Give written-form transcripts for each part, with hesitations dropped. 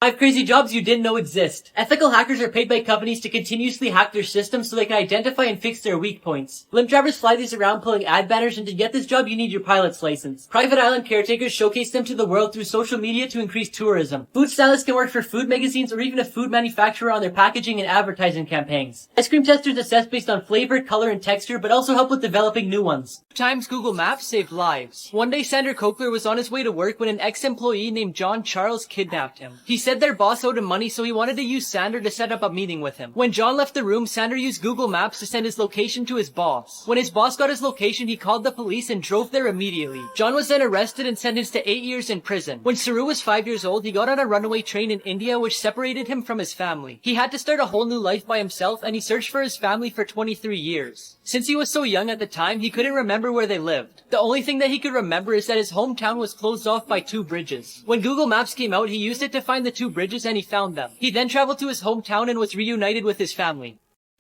5 crazy jobs you didn't know exist. Ethical hackers are paid by companies to continuously hack their systems so they can identify and fix their weak points. Blimp drivers fly these around pulling ad banners, and to get this job you need your pilot's license. Private island caretakers showcase them to the world through social media to increase tourism. Food stylists can work for food magazines or even a food manufacturer on their packaging and advertising campaigns. Ice cream testers assess based on flavor, color, and texture, but also help with developing new ones. Times Google Maps saved lives. One day Sander Kokler was on his way to work when an ex-employee named John Charles kidnapped him. He said their boss owed him money, so he wanted to use Sander to set up a meeting with him. When John left the room, Sander used Google Maps to send his location to his boss. When his boss got his location, he called the police and drove there immediately. John was then arrested and sentenced to 8 years in prison. When Saru was 5 years old, he got on a runaway train in India which separated him from his family. He had to start a whole new life by himself, and he searched for his family for 23 years. Since he was so young at the time, he couldn't remember where they lived. The only thing that he could remember is that his hometown was closed off by 2 bridges. When Google Maps came out, he used it to find the 2 bridges and he found them. He then traveled to his hometown and was reunited with his family.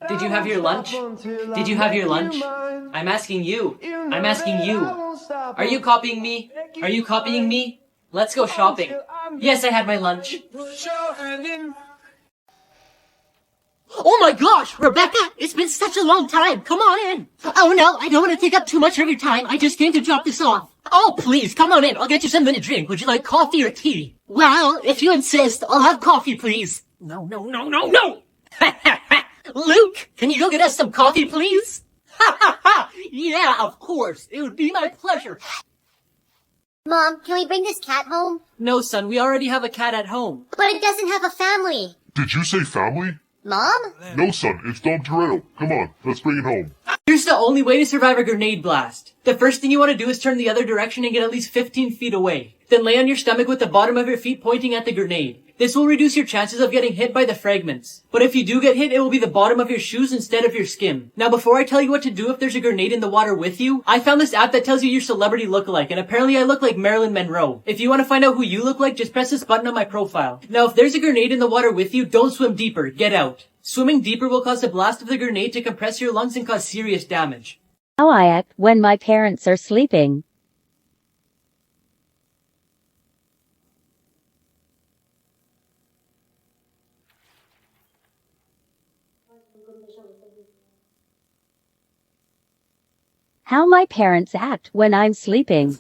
Did you have your lunch? Did you have your lunch? I'm asking you. I'm asking you. Are you copying me? Are you copying me? Let's go shopping. Yes, I had my lunch. Oh my gosh, Rebecca, it's been such a long time. Come on in. Oh no, I don't want to take up too much of your time. I just came to drop this off. Oh, please, come on in. I'll get you something to drink. Would you like coffee or tea? Well, if you insist, I'll have coffee, please. No. Luke, can you go get us some coffee, please? Yeah, of course. It would be my pleasure. Mom, can we bring this cat home? No, son, we already have a cat at home. But it doesn't have a family. Did you say family? Mom? No, son, it's Dom Toretto. Come on, let's bring it home. Here's the only way to survive a grenade blast. The first thing you want to do is turn the other direction and get at least 15 feet away. Then lay on your stomach with the bottom of your feet pointing at the grenade. This will reduce your chances of getting hit by the fragments. But if you do get hit, it will be the bottom of your shoes instead of your skin. Now before I tell you what to do if there's a grenade in the water with you, I found this app that tells you your celebrity lookalike, and apparently I look like Marilyn Monroe. If you want to find out who you look like, just press this button on my profile. Now if there's a grenade in the water with you, don't swim deeper, get out. Swimming deeper will cause the blast of the grenade to compress your lungs and cause serious damage. How I act when my parents are sleeping. How my parents act when I'm sleeping.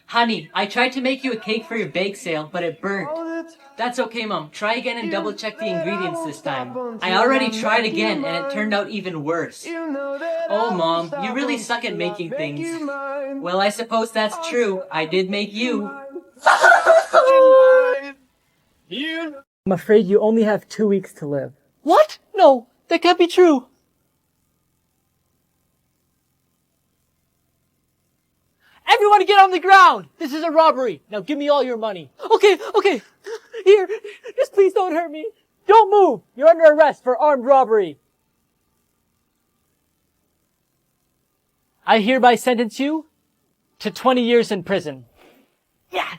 Honey, I tried to make you a cake for your bake sale, but it burnt. That's okay, Mom. Try again and double check the ingredients this time. I already tried again and it turned out even worse. Oh, Mom, you really suck at making things. Well, I suppose that's true. I did make you. I'm afraid you only have 2 weeks to live. What? No, that can't be true. Everyone get on the ground! This is a robbery. Now give me all your money. Okay. Here, just please don't hurt me. Don't move. You're under arrest for armed robbery. I hereby sentence you to 20 years in prison. Yeah.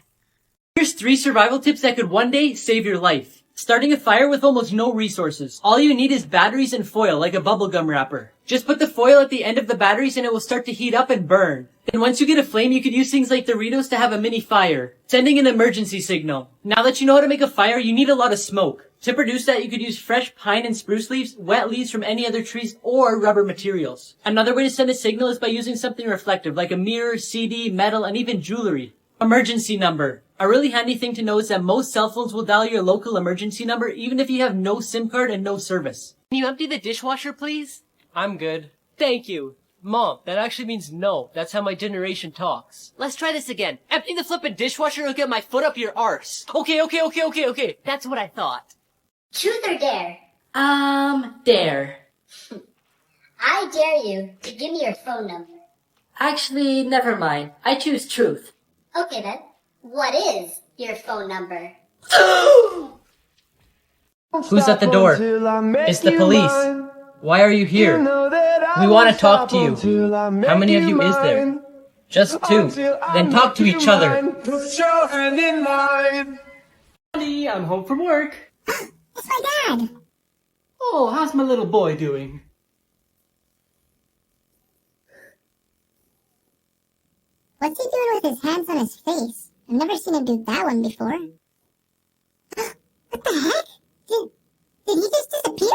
Here's 3 survival tips that could one day save your life. Starting a fire with almost no resources. All you need is batteries and foil, like a bubblegum wrapper. Just put the foil at the end of the batteries and it will start to heat up and burn. Then once you get a flame, you could use things like Doritos to have a mini fire. Sending an emergency signal. Now that you know how to make a fire, you need a lot of smoke. To produce that, you could use fresh pine and spruce leaves, wet leaves from any other trees, or rubber materials. Another way to send a signal is by using something reflective, like a mirror, CD, metal, and even jewelry. Emergency number. A really handy thing to know is that most cell phones will dial your local emergency number even if you have no SIM card and no service. Can you empty the dishwasher, please? I'm good. Thank you. Mom, that actually means no. That's how my generation talks. Let's try this again. Empty the flippin' dishwasher or get my foot up your arse. Okay. That's what I thought. Truth or dare? Dare. I dare you to give me your phone number. Actually, never mind. I choose truth. Okay then. What is your phone number? Who's at the door? It's the police. Why are you here? We want to talk to you. How many of you is there? Just 2. Then talk to each other. Honey, I'm home from work. It's my dad. Oh, how's my little boy doing? What's he doing with his hands on his face? I've never seen him do that one before. What the heck? Did he just disappear?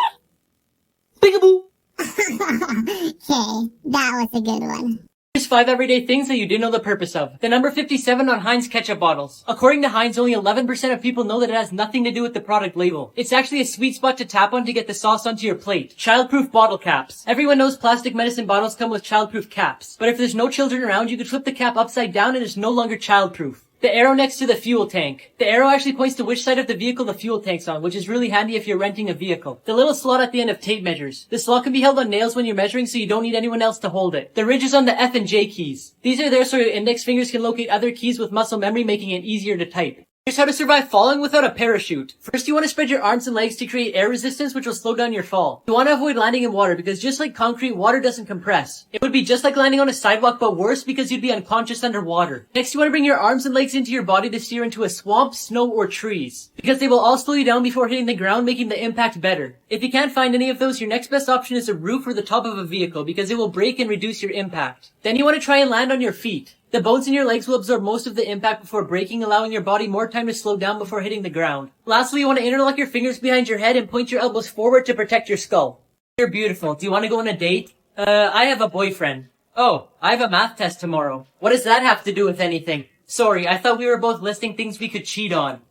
Peekaboo! Okay, that was a good one. Here's 5 everyday things that you didn't know the purpose of. The number 57 on Heinz ketchup bottles. According to Heinz, only 11% of people know that it has nothing to do with the product label. It's actually a sweet spot to tap on to get the sauce onto your plate. Childproof bottle caps. Everyone knows plastic medicine bottles come with childproof caps. But if there's no children around, you could flip the cap upside down and it's no longer childproof. The arrow next to the fuel tank. The arrow actually points to which side of the vehicle the fuel tank's on, which is really handy if you're renting a vehicle. The little slot at the end of tape measures. The slot can be held on nails when you're measuring, so you don't need anyone else to hold it. The ridge is on the F and J keys. These are there so your index fingers can locate other keys with muscle memory, making it easier to type. Here's how to survive falling without a parachute. First, you want to spread your arms and legs to create air resistance, which will slow down your fall. You want to avoid landing in water because just like concrete, water doesn't compress. It would be just like landing on a sidewalk, but worse because you'd be unconscious underwater. Next, you want to bring your arms and legs into your body to steer into a swamp, snow, or trees, because they will all slow you down before hitting the ground, making the impact better. If you can't find any of those, your next best option is a roof or the top of a vehicle because it will break and reduce your impact. Then you want to try and land on your feet. The bones in your legs will absorb most of the impact before braking, allowing your body more time to slow down before hitting the ground. Lastly, you want to interlock your fingers behind your head and point your elbows forward to protect your skull. You're beautiful. Do you want to go on a date? I have a boyfriend. Oh, I have a math test tomorrow. What does that have to do with anything? Sorry, I thought we were both listing things we could cheat on.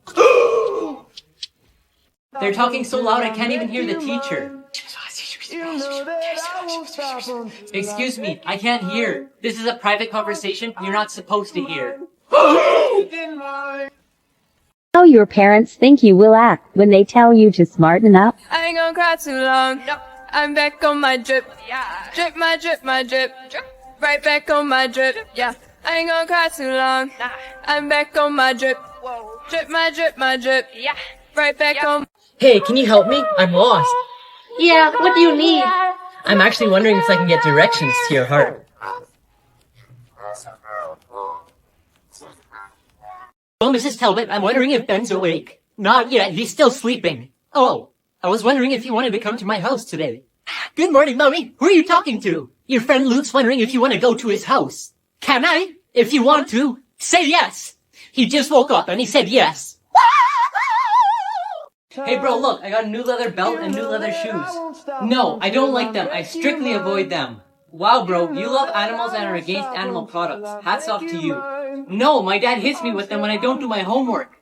They're talking so loud I can't even hear the teacher. Excuse me, I can't hear. This is a private conversation. You're not supposed to hear. How your parents think you will act when they tell you to smarten up? I ain't gonna cry too long. I'm back on my drip. Yeah. Drip my drip, my drip. Right back on my drip. Yeah. I ain't gonna cry too long. I'm back on my drip. Drip my drip, my drip. Yeah. Right back on. Hey, can you help me? I'm lost. Yeah, what do you need? I'm actually wondering if I can get directions to your heart. Well, Mrs. Talbot, I'm wondering if Ben's awake. Not yet, he's still sleeping. Oh, I was wondering if you wanted to come to my house today. Good morning, Mommy. Who are you talking to? Your friend Luke's wondering if you want to go to his house. Can I? If you want to, say yes. He just woke up and he said yes. Hey bro, look, I got a new leather belt and new leather shoes. No, I don't like them. I strictly avoid them. Wow bro, you love animals and are against animal products. Hats off to you. No, my dad hits me with them when I don't do my homework.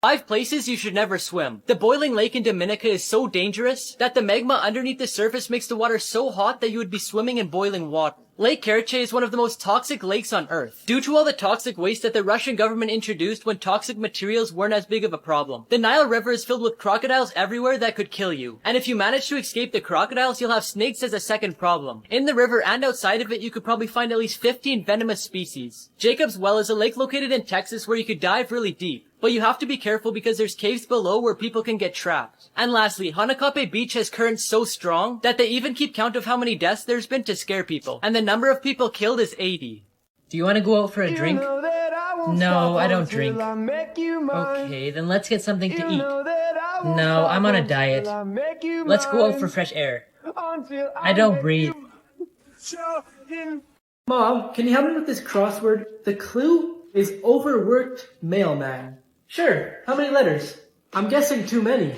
5 places you should never swim. The boiling lake in Dominica is so dangerous that the magma underneath the surface makes the water so hot that you would be swimming in boiling water. Lake Karachay is one of the most toxic lakes on Earth, due to all the toxic waste that the Russian government introduced when toxic materials weren't as big of a problem. The Nile River is filled with crocodiles everywhere that could kill you, and if you manage to escape the crocodiles, you'll have snakes as a second problem. In the river and outside of it, you could probably find at least 15 venomous species. Jacob's Well is a lake located in Texas where you could dive really deep, but you have to be careful because there's caves below where people can get trapped. And lastly, Hanakape Beach has currents so strong that they even keep count of how many deaths there's been to scare people, and the number of people killed is 80. Do you want to go out for a drink? No, I don't drink. Okay, then let's get something to eat. No, I'm on a diet. Let's go out for fresh air. I don't breathe. Mom, can you help me with this crossword? The clue is overworked mailman. Sure, how many letters? I'm guessing too many.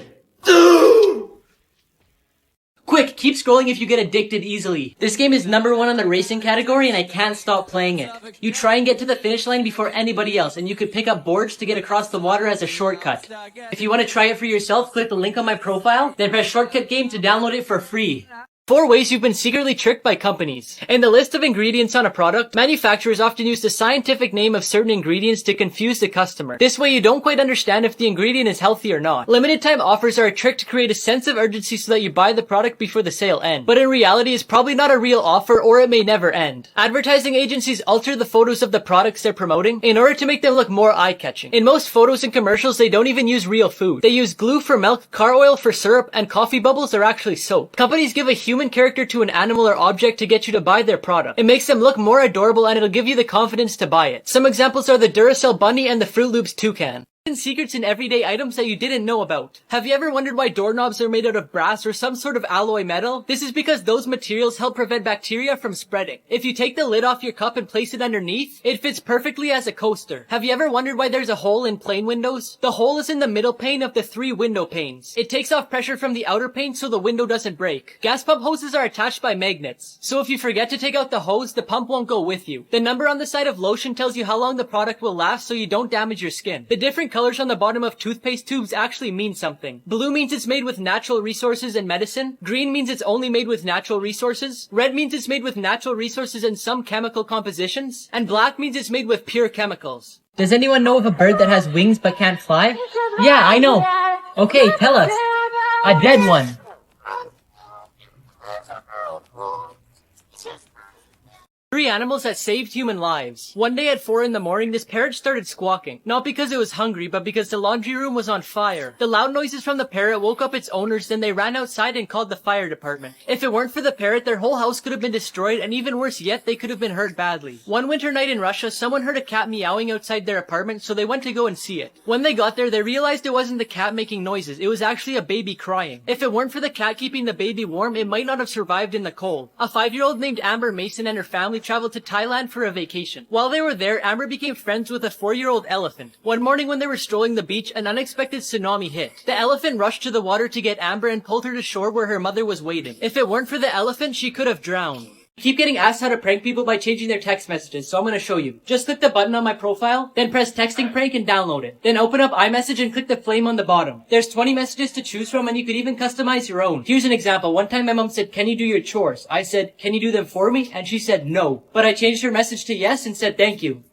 Quick, keep scrolling if you get addicted easily. This game is #1 on the racing category and I can't stop playing it. You try and get to the finish line before anybody else and you could pick up boards to get across the water as a shortcut. If you want to try it for yourself, click the link on my profile, then press shortcut game to download it for free. 4 ways you've been secretly tricked by companies. In the list of ingredients on a product, manufacturers often use the scientific name of certain ingredients to confuse the customer. This way you don't quite understand if the ingredient is healthy or not. Limited time offers are a trick to create a sense of urgency so that you buy the product before the sale ends. But in reality, it's probably not a real offer or it may never end. Advertising agencies alter the photos of the products they're promoting in order to make them look more eye-catching. In most photos and commercials, they don't even use real food. They use glue for milk, car oil for syrup, and coffee bubbles are actually soap. Companies give a human character to an animal or object to get you to buy their product. It makes them look more adorable and it'll give you the confidence to buy it. Some examples are the Duracell Bunny and the Fruit Loops Toucan. Secrets in everyday items that you didn't know about. Have you ever wondered why doorknobs are made out of brass or some sort of alloy metal? This is because those materials help prevent bacteria from spreading. If you take the lid off your cup and place it underneath, it fits perfectly as a coaster. Have you ever wondered why there's a hole in plane windows? The hole is in the middle pane of the 3 window panes. It takes off pressure from the outer pane so the window doesn't break. Gas pump hoses are attached by magnets. So if you forget to take out the hose, the pump won't go with you. The number on the side of lotion tells you how long the product will last so you don't damage your skin. The different colors on the bottom of toothpaste tubes actually mean something. Blue means it's made with natural resources and medicine. Green means it's only made with natural resources. Red means it's made with natural resources and some chemical compositions. And black means it's made with pure chemicals. Does anyone know of a bird that has wings but can't fly? Yeah, I know. Okay, tell us. A dead one. Three animals that saved human lives. One day at 4 in the morning, this parrot started squawking. Not because it was hungry, but because the laundry room was on fire. The loud noises from the parrot woke up its owners, then they ran outside and called the fire department. If it weren't for the parrot, their whole house could have been destroyed, and even worse yet, they could have been hurt badly. One winter night in Russia, someone heard a cat meowing outside their apartment, so they went to go and see it. When they got there, they realized it wasn't the cat making noises, it was actually a baby crying. If it weren't for the cat keeping the baby warm, it might not have survived in the cold. A 5-year-old named Amber Mason and her family traveled to Thailand for a vacation. While they were there, Amber became friends with a 4-year-old elephant. One morning when they were strolling the beach, an unexpected tsunami hit. The elephant rushed to the water to get Amber and pulled her to shore where her mother was waiting. If it weren't for the elephant, she could have drowned. Keep getting asked how to prank people by changing their text messages, so I'm gonna show you. Just click the button on my profile, then press texting prank and download it. Then open up iMessage and click the flame on the bottom. There's 20 messages to choose from and you could even customize your own. Here's an example. One time my mom said, "Can you do your chores?" I said, "Can you do them for me?" And she said no. But I changed her message to yes and said thank you.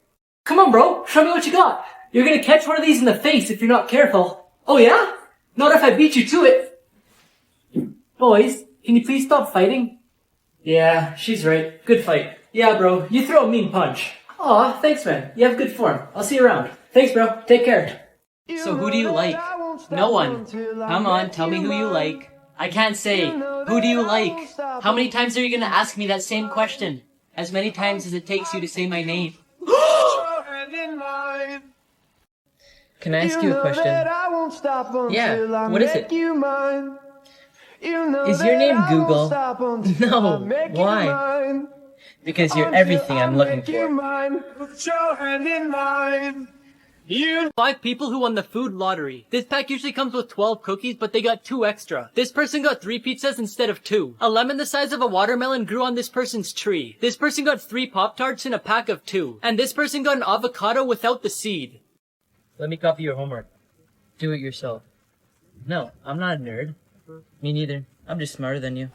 Come on bro, show me what you got. You're gonna catch one of these in the face if you're not careful. Oh yeah? Not if I beat you to it. Boys, can you please stop fighting? Yeah, she's right. Good fight. Yeah, bro, you throw a mean punch. Aw, thanks, man. You have good form. I'll see you around. Thanks, bro. Take care. So who do you like? No one. Come on, tell me who you like. I can't say. Who do you like? How many times are you gonna ask me that same question? As many times as it takes you to say my name. Can I ask you a question? Yeah, what is it? Is your name Google? No. Why? Because you're everything I'm looking for. 5 people who won the food lottery. This pack usually comes with 12 cookies, but they got 2 extra. This person got 3 pizzas instead of 2. A lemon the size of a watermelon grew on this person's tree. This person got 3 Pop-Tarts in a pack of 2. And this person got an avocado without the seed. Let me copy your homework. Do it yourself. No, I'm not a nerd. Me neither. I'm just smarter than you.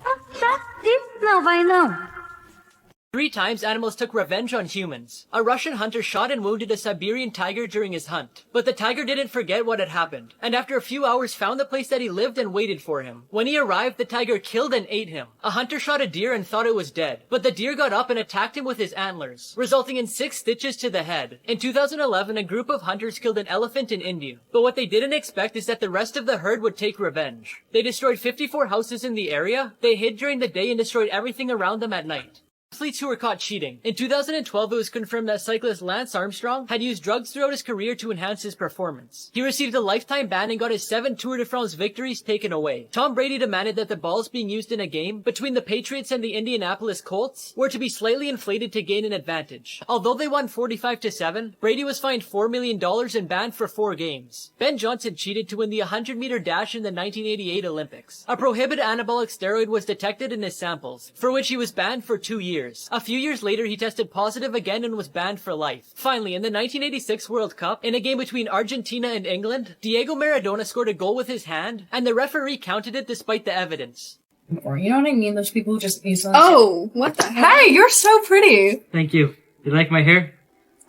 3 times animals took revenge on humans. A Russian hunter shot and wounded a Siberian tiger during his hunt. But the tiger didn't forget what had happened, and after a few hours found the place that he lived and waited for him. When he arrived, the tiger killed and ate him. A hunter shot a deer and thought it was dead, but the deer got up and attacked him with his antlers, resulting in 6 stitches to the head. In 2011, a group of hunters killed an elephant in India. But what they didn't expect is that the rest of the herd would take revenge. They destroyed 54 houses in the area, they hid during the day and destroyed everything around them at night. Athletes who were caught cheating. In 2012, it was confirmed that cyclist Lance Armstrong had used drugs throughout his career to enhance his performance. He received a lifetime ban and got his 7 Tour de France victories taken away. Tom Brady demanded that the balls being used in a game between the Patriots and the Indianapolis Colts were to be slightly inflated to gain an advantage. Although they won 45-7, Brady was fined $4 million and banned for 4 games. Ben Johnson cheated to win the 100-meter dash in the 1988 Olympics. A prohibited anabolic steroid was detected in his samples, for which he was banned for 2 years. A few years later, he tested positive again and was banned for life. Finally, in the 1986 World Cup, in a game between Argentina and England, Diego Maradona scored a goal with his hand, and the referee counted it despite the evidence. Or, you know what I mean? Those people who just use Oh, what the heck? Hey, you're so pretty! Thank you. You like my hair?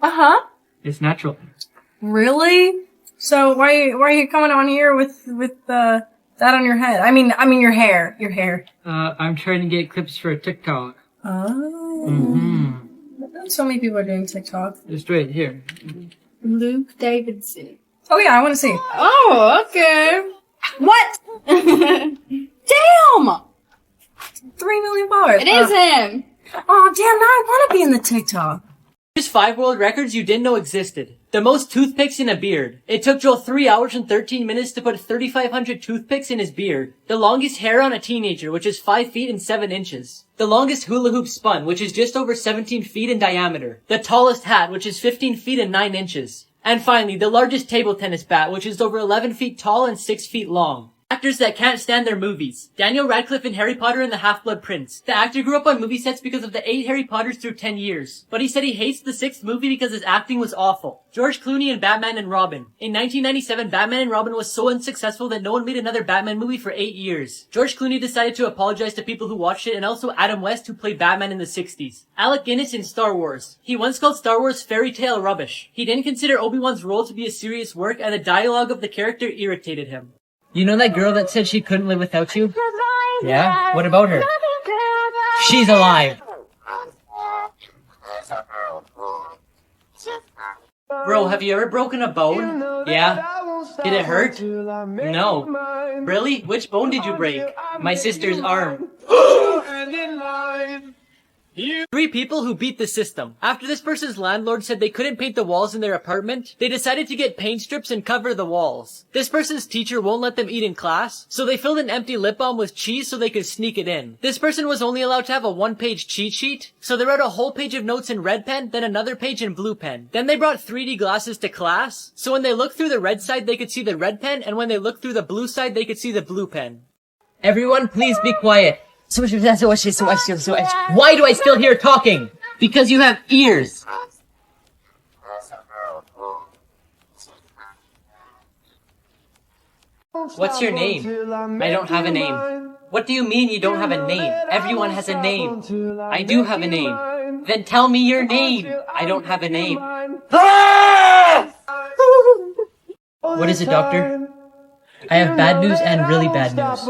Uh-huh. It's natural. Really? So why are you coming on here with that on your head? I mean your hair. Your hair. I'm trying to get clips for a TikTok. Oh. Mm-hmm. So many people are doing TikTok. Just right here. Luke Davidson. Oh yeah, I want to see. Oh, okay. What? Damn! 3 million followers. It is him. Oh damn! Now I want to be in the TikTok. Here's 5 world records you didn't know existed. The most toothpicks in a beard. It took Joel 3 hours and 13 minutes to put 3,500 toothpicks in his beard. The longest hair on a teenager, which is 5 feet and 7 inches. The longest hula hoop spun, which is just over 17 feet in diameter. The tallest hat, which is 15 feet and 9 inches. And finally, the largest table tennis bat, which is over 11 feet tall and 6 feet long. Actors that can't stand their movies. Daniel Radcliffe in Harry Potter and the Half-Blood Prince. The actor grew up on movie sets because of the 8 Harry Potters through 10 years. But he said he hates the 6th movie because his acting was awful. George Clooney in Batman and Robin. In 1997, Batman and Robin was so unsuccessful that no one made another Batman movie for 8 years. George Clooney decided to apologize to people who watched it, and also Adam West, who played Batman in the 60s. Alec Guinness in Star Wars. He once called Star Wars fairy tale rubbish. He didn't consider Obi-Wan's role to be a serious work, and the dialogue of the character irritated him. You know that girl that said she couldn't live without you? Yeah? What about her? She's alive. Bro, have you ever broken a bone? Yeah? Did it hurt? No. Really? Which bone did you break? My sister's arm. 3 people who beat the system. After this person's landlord said they couldn't paint the walls in their apartment, they decided to get paint strips and cover the walls. This person's teacher won't let them eat in class, so they filled an empty lip balm with cheese so they could sneak it in. This person was only allowed to have a 1-page cheat sheet, so they wrote a whole page of notes in red pen, then another page in blue pen. Then they brought 3D glasses to class, so when they looked through the red side they could see the red pen, and when they looked through the blue side they could see the blue pen. Everyone, please be quiet. Why do I still hear talking? Because you have ears. What's your name? I don't have a name. What do you mean you don't have a name? Everyone has a name. I do have a name. Then tell me your name. I don't have a name. What is it, doctor? I have bad news and really bad news.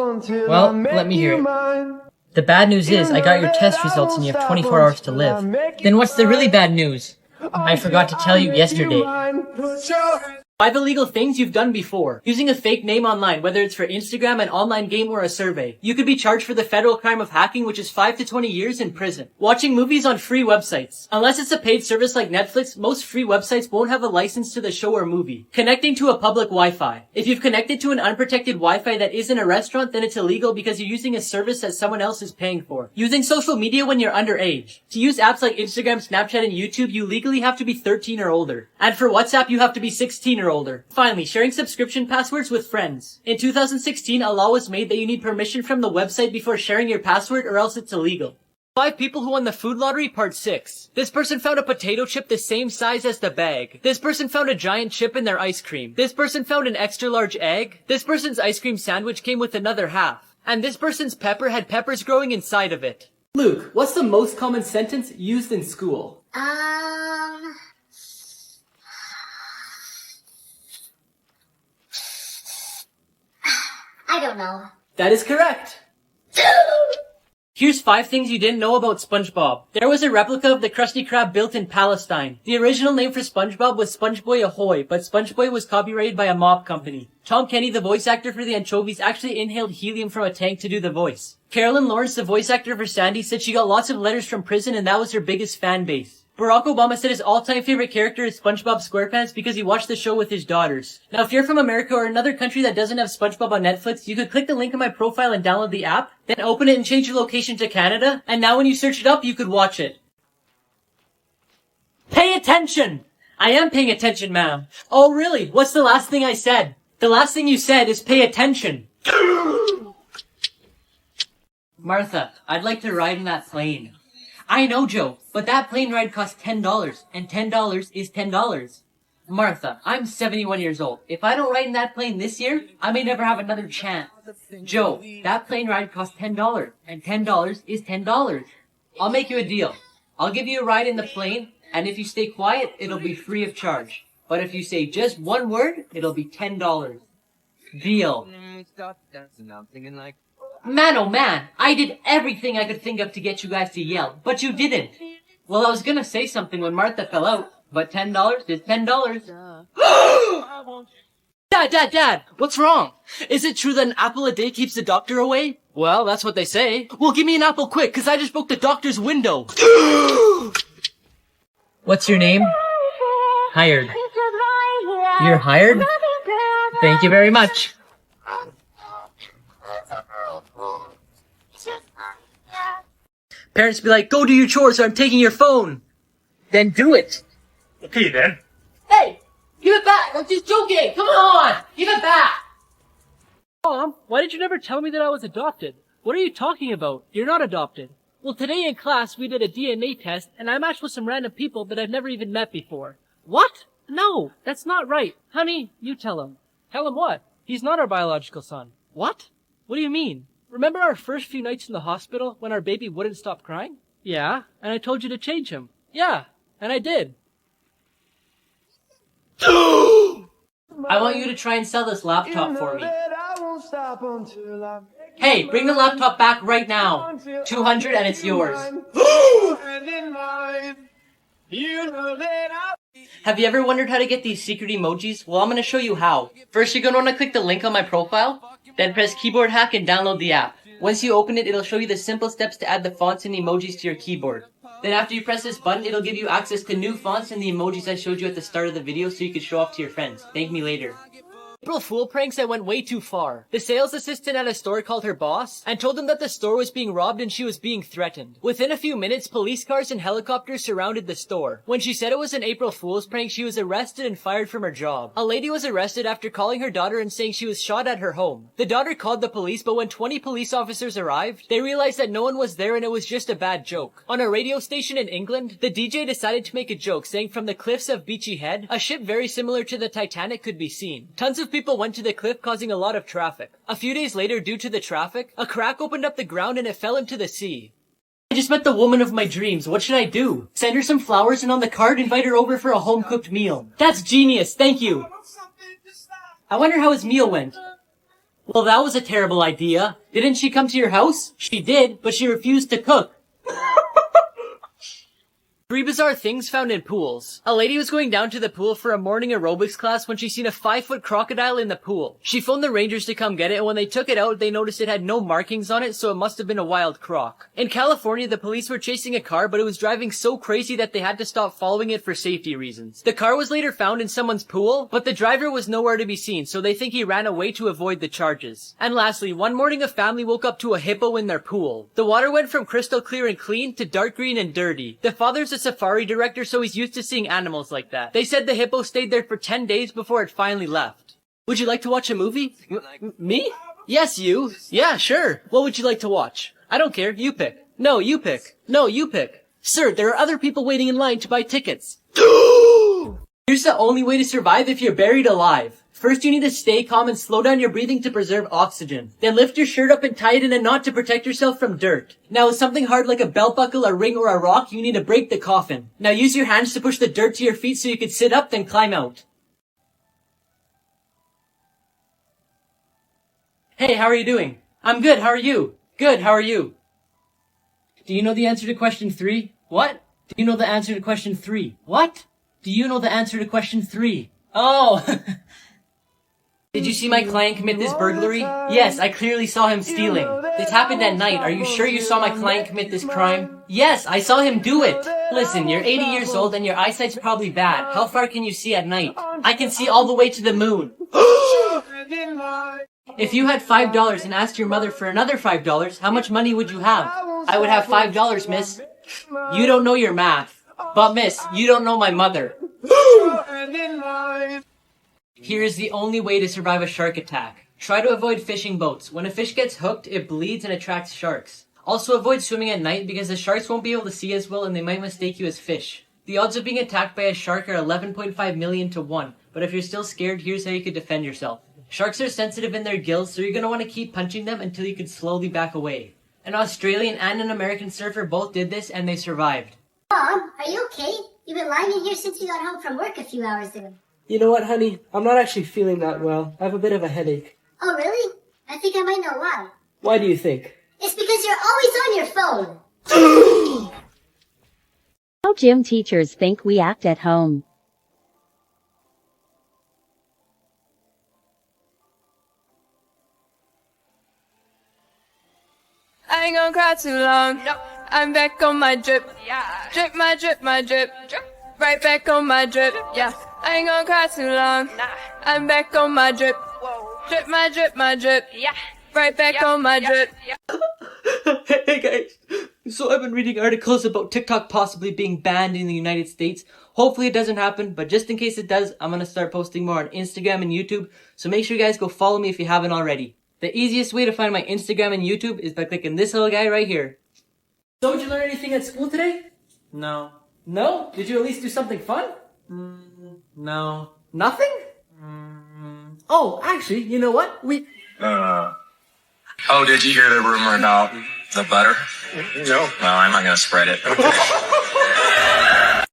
Well, let me hear it. The bad news is I got your test results and you have 24 hours to live. Then what's the really bad news? I forgot to tell you yesterday. 5 illegal things you've done before. Using a fake name online, whether it's for Instagram, an online game, or a survey. You could be charged for the federal crime of hacking, which is 5 to 20 years in prison. Watching movies on free websites. Unless it's a paid service like Netflix, most free websites won't have a license to the show or movie. Connecting to a public Wi-Fi. If you've connected to an unprotected Wi-Fi that isn't a restaurant, then it's illegal because you're using a service that someone else is paying for. Using social media when you're underage. To use apps like Instagram, Snapchat, and YouTube, you legally have to be 13 or older. And for WhatsApp, you have to be 16 or older. Finally, sharing subscription passwords with friends. In 2016, a law was made that you need permission from the website before sharing your password or else it's illegal. 5 people who won the food lottery, part 6. This person found a potato chip the same size as the bag. This person found a giant chip in their ice cream. This person found an extra large egg. This person's ice cream sandwich came with another half. And this person's pepper had peppers growing inside of it. Luke, what's the most common sentence used in school? I don't know. That is correct. Here's 5 things you didn't know about SpongeBob. There was a replica of the Krusty Krab built in Palestine. The original name for SpongeBob was SpongeBoy Ahoy, but SpongeBoy was copyrighted by a mop company. Tom Kenny, the voice actor for the anchovies, actually inhaled helium from a tank to do the voice. Carolyn Lawrence, the voice actor for Sandy, said she got lots of letters from prison and that was her biggest fan base. Barack Obama said his all-time favorite character is SpongeBob SquarePants because he watched the show with his daughters. Now, if you're from America or another country that doesn't have SpongeBob on Netflix, you could click the link in my profile and download the app, then open it and change your location to Canada, and now when you search it up, you could watch it. Pay attention! I am paying attention, ma'am. Oh, really? What's the last thing I said? The last thing you said is pay attention. Martha, I'd like to ride in that plane. I know, Joe, but that plane ride costs $10, and $10 is $10. Martha, I'm 71 years old. If I don't ride in that plane this year, I may never have another chance. Joe, that plane ride costs $10, and $10 is $10. I'll make you a deal. I'll give you a ride in the plane, and if you stay quiet, it'll be free of charge. But if you say just one word, it'll be $10. Deal. Man, oh man, I did everything I could think of to get you guys to yell, but you didn't. Well, I was gonna say something when Martha fell out, but $10 is $10. Dad, what's wrong? Is it true that an apple a day keeps the doctor away? Well, that's what they say. Well, give me an apple quick, cause I just broke the doctor's window. What's your name? Hired. You're hired? Thank you very much. Parents be like, go do your chores or I'm taking your phone. Then do it. Okay then. Hey, give it back. I'm just joking. Come on, give it back. Mom, why did you never tell me that I was adopted? What are you talking about? You're not adopted. Well, today in class we did a DNA test and I matched with some random people that I've never even met before. What? No, that's not right. Honey, you tell him. Tell him what? He's not our biological son. What? What do you mean? Remember our first few nights in the hospital when our baby wouldn't stop crying? Yeah, and I told you to change him. Yeah, and I did. I want you to try and sell this laptop for me. Hey, bring the laptop back right now. 200 and it's yours. Have you ever wondered how to get these secret emojis? Well, I'm going to show you how. First, you're going to want to click the link on my profile, then press keyboard hack and download the app. Once you open it, it'll show you the simple steps to add the fonts and emojis to your keyboard. Then after you press this button, it'll give you access to new fonts and the emojis I showed you at the start of the video so you could show off to your friends. Thank me later. April Fool pranks that went way too far. The sales assistant at a store called her boss and told them that the store was being robbed and she was being threatened. Within a few minutes, police cars and helicopters surrounded the store. When she said it was an April Fool's prank, she was arrested and fired from her job. A lady was arrested after calling her daughter and saying she was shot at her home. The daughter called the police, but when 20 police officers arrived, they realized that no one was there and it was just a bad joke. On a radio station in England, the DJ decided to make a joke saying from the cliffs of Beachy Head, a ship very similar to the Titanic could be seen. Tons of people went to the cliff, causing a lot of traffic. A few days later, due to the traffic, a crack opened up the ground and it fell into the sea. I just met the woman of my dreams. What should I do? Send her some flowers and on the card invite her over for a home-cooked meal. That's genius. Thank you. I wonder how his meal went. Well, that was a terrible idea. Didn't she come to your house? She did, but she refused to cook. 3 bizarre things found in pools. A lady was going down to the pool for a morning aerobics class when she seen a 5-foot crocodile in the pool. She phoned the rangers to come get it, and when they took it out, they noticed it had no markings on it, so it must have been a wild croc. In California, the police were chasing a car, but it was driving so crazy that they had to stop following it for safety reasons. The car was later found in someone's pool, but the driver was nowhere to be seen, so they think he ran away to avoid the charges. And lastly, one morning a family woke up to a hippo in their pool. The water went from crystal clear and clean to dark green and dirty. The father's a safari director, so he's used to seeing animals like that. They said the hippo stayed there for 10 days before it finally left. Would you like to watch a movie? Me? Yes, you. Yeah, sure. What would you like to watch? I don't care. You pick. No, you pick. No, you pick. Sir, there are other people waiting in line to buy tickets. Here's the only way to survive if you're buried alive. First, you need to stay calm and slow down your breathing to preserve oxygen. Then lift your shirt up and tie it in a knot to protect yourself from dirt. Now, with something hard like a belt buckle, a ring, or a rock, you need to break the coffin. Now use your hands to push the dirt to your feet so you can sit up, then climb out. Hey, how are you doing? I'm good, how are you? Good, how are you? Do you know the answer to question 3? What? Do you know the answer to question 3? What? Do you know the answer to question 3? Oh! Did you see my client commit this burglary? Yes, I clearly saw him stealing. This happened at night. Are you sure you saw my client commit this crime? Yes, I saw him do it. Listen, you're 80 years old and your eyesight's probably bad. How far can you see at night? I can see all the way to the moon. If you had $5 and asked your mother for another $5, how much money would you have? I would have $5, miss. You don't know your math. But miss, you don't know my mother. Here is the only way to survive a shark attack. Try to avoid fishing boats. When a fish gets hooked, it bleeds and attracts sharks. Also avoid swimming at night because the sharks won't be able to see as well and they might mistake you as fish. The odds of being attacked by a shark are 11.5 million to 1, but if you're still scared, here's how you could defend yourself. Sharks are sensitive in their gills, so you're going to want to keep punching them until you can slowly back away. An Australian and an American surfer both did this and they survived. Mom, are you okay? You've been lying in here since you got home from work a few hours ago. You know what, honey? I'm not actually feeling that well. I have a bit of a headache. Oh, really? I think I might know why. Why do you think? It's because you're always on your phone. How gym teachers think we act at home. I ain't gonna cry too long. No, I'm back on my drip. Yeah. Drip, my drip, my drip. Drip. Right back on my drip. Yeah. I ain't gonna cry too long. I'm back on my drip. Drip my drip, my drip. Yeah. Right back on my drip. Hey guys, so I've been reading articles about TikTok possibly being banned in the United States. Hopefully it doesn't happen, but just in case it does, I'm gonna start posting more on Instagram and YouTube, so make sure you guys go follow me if you haven't already. The easiest way to find my Instagram and YouTube is by clicking this little guy right here. So did you learn anything at school today? No. No? Did you at least do something fun? No. Nothing? Oh, actually, you know what? Oh, did you hear the rumor about the butter? No. Well, I'm not gonna spread it.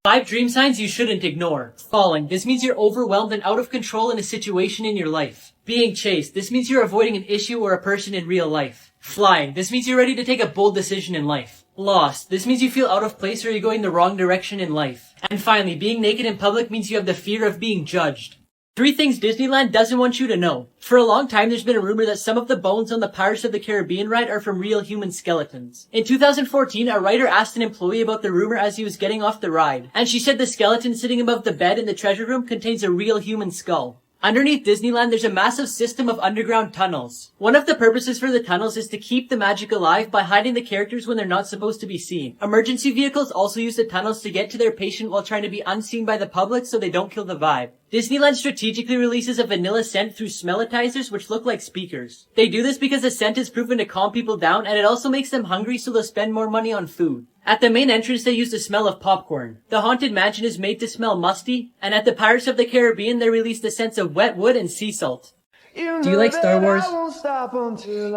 5 dream signs you shouldn't ignore. Falling. This means you're overwhelmed and out of control in a situation in your life. Being chased. This means you're avoiding an issue or a person in real life. Flying. This means you're ready to take a bold decision in life. Lost. This means you feel out of place or you're going the wrong direction in life. And finally, being naked in public means you have the fear of being judged. 3 things Disneyland doesn't want you to know. For a long time, there's been a rumor that some of the bones on the Pirates of the Caribbean ride are from real human skeletons. In 2014, a writer asked an employee about the rumor as he was getting off the ride, and she said the skeleton sitting above the bed in the treasure room contains a real human skull. Underneath Disneyland, there's a massive system of underground tunnels. One of the purposes for the tunnels is to keep the magic alive by hiding the characters when they're not supposed to be seen. Emergency vehicles also use the tunnels to get to their patient while trying to be unseen by the public so they don't kill the vibe. Disneyland strategically releases a vanilla scent through smellitizers which look like speakers. They do this because the scent is proven to calm people down and it also makes them hungry so they'll spend more money on food. At the main entrance, they use the smell of popcorn. The Haunted Mansion is made to smell musty, and at the Pirates of the Caribbean, they release the scents of wet wood and sea salt. Do you like Star Wars?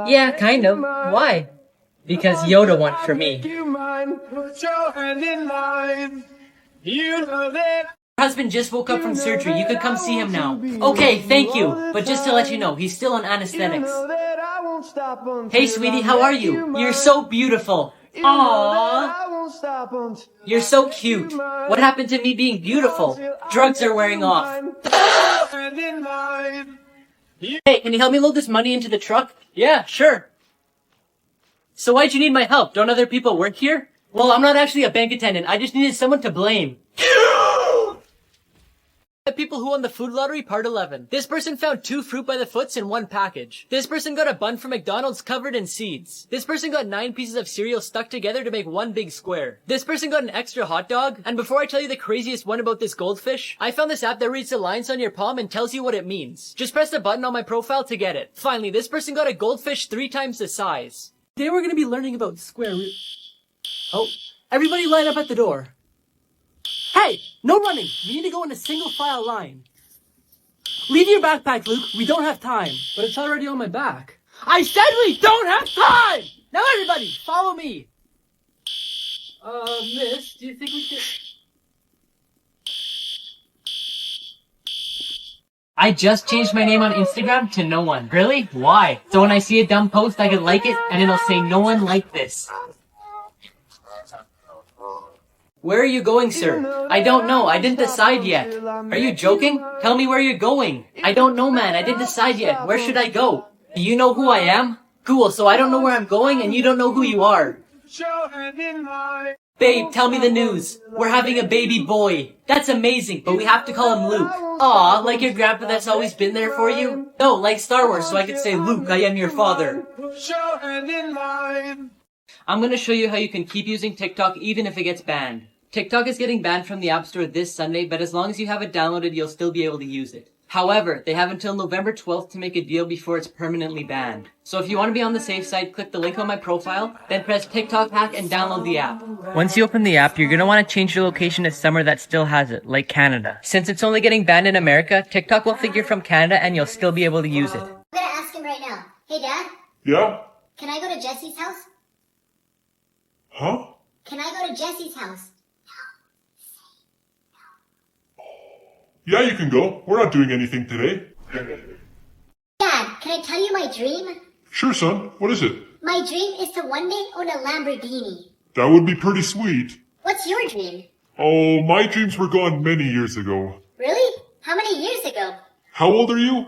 Yeah, kind of. Why? Because Yoda went for me. Your husband just woke up from surgery. You could come see him now. Okay, thank you. But just to let you know, he's still on anesthetics. Hey, sweetie, how are you? You're so beautiful. Aww. You're so cute. What happened to me being beautiful? Drugs are wearing off. Hey, can you help me load this money into the truck? Yeah, sure. So why'd you need my help? Don't other people work here? Well, I'm not actually a bank attendant. I just needed someone to blame. People who won the food lottery, part 11. This person found 2 fruit by the foots in 1 package. This person got a bun from McDonald's covered in seeds. This person got 9 pieces of cereal stuck together to make 1 big square. This person got an extra hot dog. And before I tell you the craziest one about this goldfish, I found this app that reads the lines on your palm and tells you what it means. Just press the button on my profile to get it. Finally, this person got a goldfish 3 times the size. Today we're gonna be learning about square root. Oh, everybody line up at the door. Hey, no running. We need to go in a single file line. Leave your backpack, Luke. We don't have time. But it's already on my back. I said we don't have time! Now everybody, follow me. Miss, do you think we could... I just changed my name on Instagram to no one. Really? Why? So when I see a dumb post, I can like it, and it'll say no one liked this. Where are you going, sir? I don't know. I didn't decide yet. Are you joking? Tell me where you're going. I don't know, man. I didn't decide yet. Where should I go? Do you know who I am? Cool, so I don't know where I'm going and you don't know who you are. Babe, tell me the news. We're having a baby boy. That's amazing, but we have to call him Luke. Aw, like your grandpa that's always been there for you? No, like Star Wars, so I could say, Luke, I am your father. I'm gonna show you how you can keep using TikTok even if it gets banned. TikTok is getting banned from the App Store this Sunday, but as long as you have it downloaded, you'll still be able to use it. However, they have until November 12th to make a deal before it's permanently banned. So if you want to be on the safe side, click the link on my profile, then press TikTok hack and download the app. Once you open the app, you're going to want to change your location to somewhere that still has it, like Canada. Since it's only getting banned in America, TikTok will think you're from Canada and you'll still be able to use it. I'm gonna ask him right now. Hey, Dad? Yeah? Can I go to Jesse's house? Huh? Can I go to Jesse's house? Yeah, you can go. We're not doing anything today. Dad, can I tell you my dream? Sure, son. What is it? My dream is to one day own a Lamborghini. That would be pretty sweet. What's your dream? Oh, my dreams were gone many years ago. Really? How many years ago? How old are you?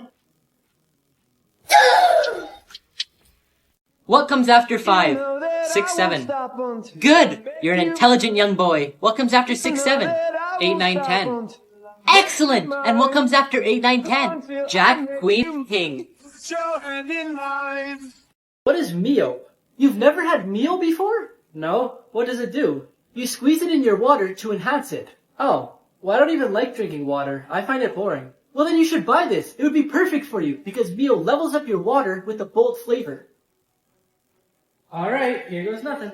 What comes after 5? 6, 7. Good! You're an intelligent young boy. What comes after 6, 7? 8, 9, 10. Excellent! And what comes after 8, 9, 10? Jack, Queen, King. What is Mio? You've never had Mio before? No? What does it do? You squeeze it in your water to enhance it. Oh, well, I don't even like drinking water. I find it boring. Well, then you should buy this. It would be perfect for you because Mio levels up your water with a bold flavor. Alright, here goes nothing.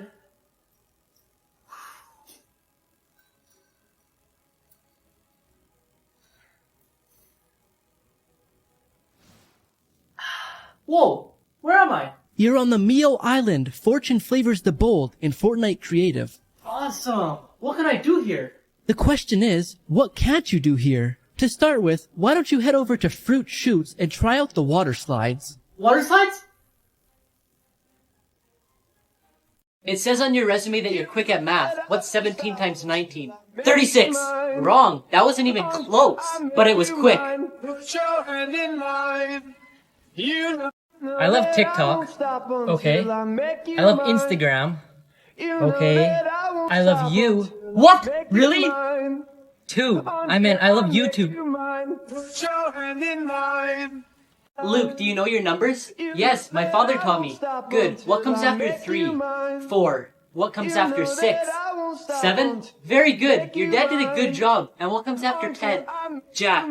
Whoa, where am I? You're on the Mio Island. Fortune favors the bold in Fortnite Creative. Awesome. What can I do here? The question is, what can't you do here? To start with, why don't you head over to Fruit Shoots and try out the water slides? Water slides? It says on your resume that you're quick at math. What's 17 times 19? 36! Wrong. That wasn't even close. But it was quick. I love TikTok. Okay. I love Instagram. Okay. I love you. What? Really? 2. I mean, I love YouTube. Luke, do you know your numbers? Yes, my father taught me. Good. What comes after 3? 4. What comes after 6? 7? Very good. Your dad did a good job. And what comes after 10? Jack.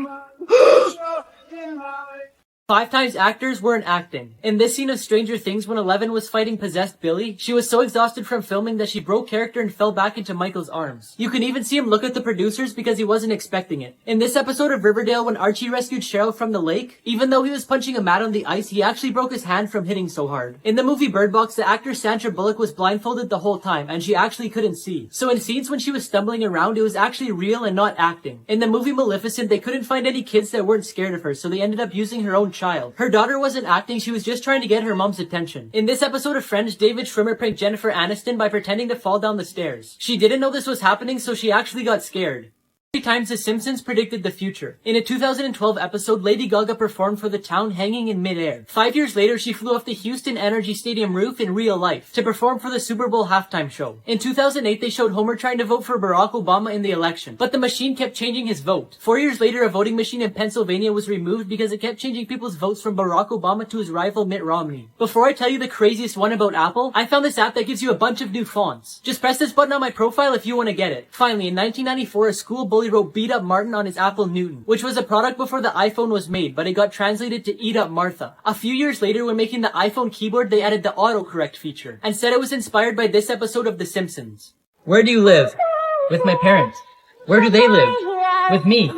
5 times actors weren't acting. In this scene of Stranger Things when Eleven was fighting possessed Billy, she was so exhausted from filming that she broke character and fell back into Michael's arms. You can even see him look at the producers because he wasn't expecting it. In this episode of Riverdale when Archie rescued Cheryl from the lake, even though he was punching a mat on the ice, he actually broke his hand from hitting so hard. In the movie Bird Box, the actor Sandra Bullock was blindfolded the whole time and she actually couldn't see. So in scenes when she was stumbling around, it was actually real and not acting. In the movie Maleficent, they couldn't find any kids that weren't scared of her, so they ended up using her own child. Her daughter wasn't acting, she was just trying to get her mom's attention. In this episode of Friends, David Schwimmer pranked Jennifer Aniston by pretending to fall down the stairs. She didn't know this was happening, so she actually got scared. 3 times The Simpsons predicted the future. In a 2012 episode, Lady Gaga performed for the town hanging in midair. 5 years later, she flew off the Houston Energy Stadium roof in real life to perform for the Super Bowl halftime show. In 2008, they showed Homer trying to vote for Barack Obama in the election, but the machine kept changing his vote. 4 years later, a voting machine in Pennsylvania was removed because it kept changing people's votes from Barack Obama to his rival Mitt Romney. Before I tell you the craziest one about Apple, I found this app that gives you a bunch of new fonts. Just press this button on my profile if you want to get it. Finally, in 1994, a school bully wrote "Beat Up Martin" on his Apple Newton, which was a product before the iPhone was made, but it got translated to "Eat Up Martha." A few years later, when making the iPhone keyboard, they added the autocorrect feature, and said it was inspired by this episode of The Simpsons. Where do you live? With my parents. Where do they live? With me.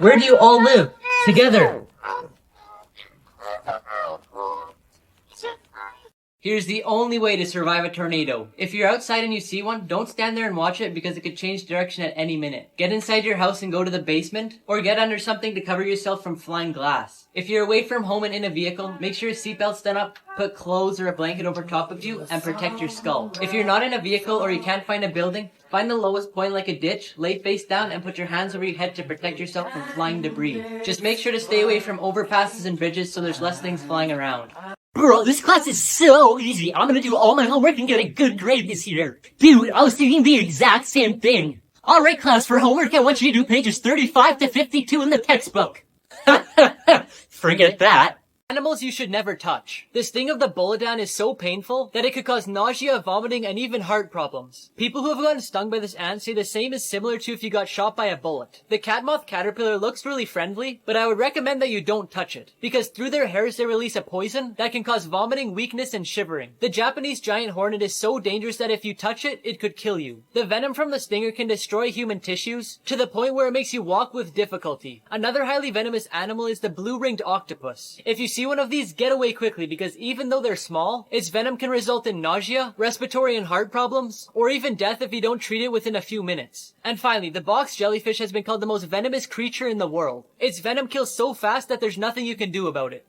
Where do you all live? Together. Here's the only way to survive a tornado. If you're outside and you see one, don't stand there and watch it because it could change direction at any minute. Get inside your house and go to the basement, or get under something to cover yourself from flying glass. If you're away from home and in a vehicle, make sure your seatbelt's done up, put clothes or a blanket over top of you, and protect your skull. If you're not in a vehicle or you can't find a building, find the lowest point like a ditch, lay face down, and put your hands over your head to protect yourself from flying debris. Just make sure to stay away from overpasses and bridges so there's less things flying around. Bro, this class is so easy. I'm gonna do all my homework and get a good grade this year. Dude, I was thinking the exact same thing. Alright class, for homework I want you to do pages 35 to 52 in the textbook. Forget that. Animals you should never touch. The sting of the bullet is so painful that it could cause nausea, vomiting, and even heart problems. People who have gotten stung by this ant say the same is similar to if you got shot by a bullet. The catmoth caterpillar looks really friendly, but I would recommend that you don't touch it, because through their hairs they release a poison that can cause vomiting, weakness, and shivering. The Japanese giant hornet is so dangerous that if you touch it, it could kill you. The venom from the stinger can destroy human tissues to the point where it makes you walk with difficulty. Another highly venomous animal is the blue-ringed octopus. If you see one of these, get away quickly because even though they're small, its venom can result in nausea, respiratory and heart problems, or even death if you don't treat it within a few minutes. And finally, the box jellyfish has been called the most venomous creature in the world. Its venom kills so fast that there's nothing you can do about it.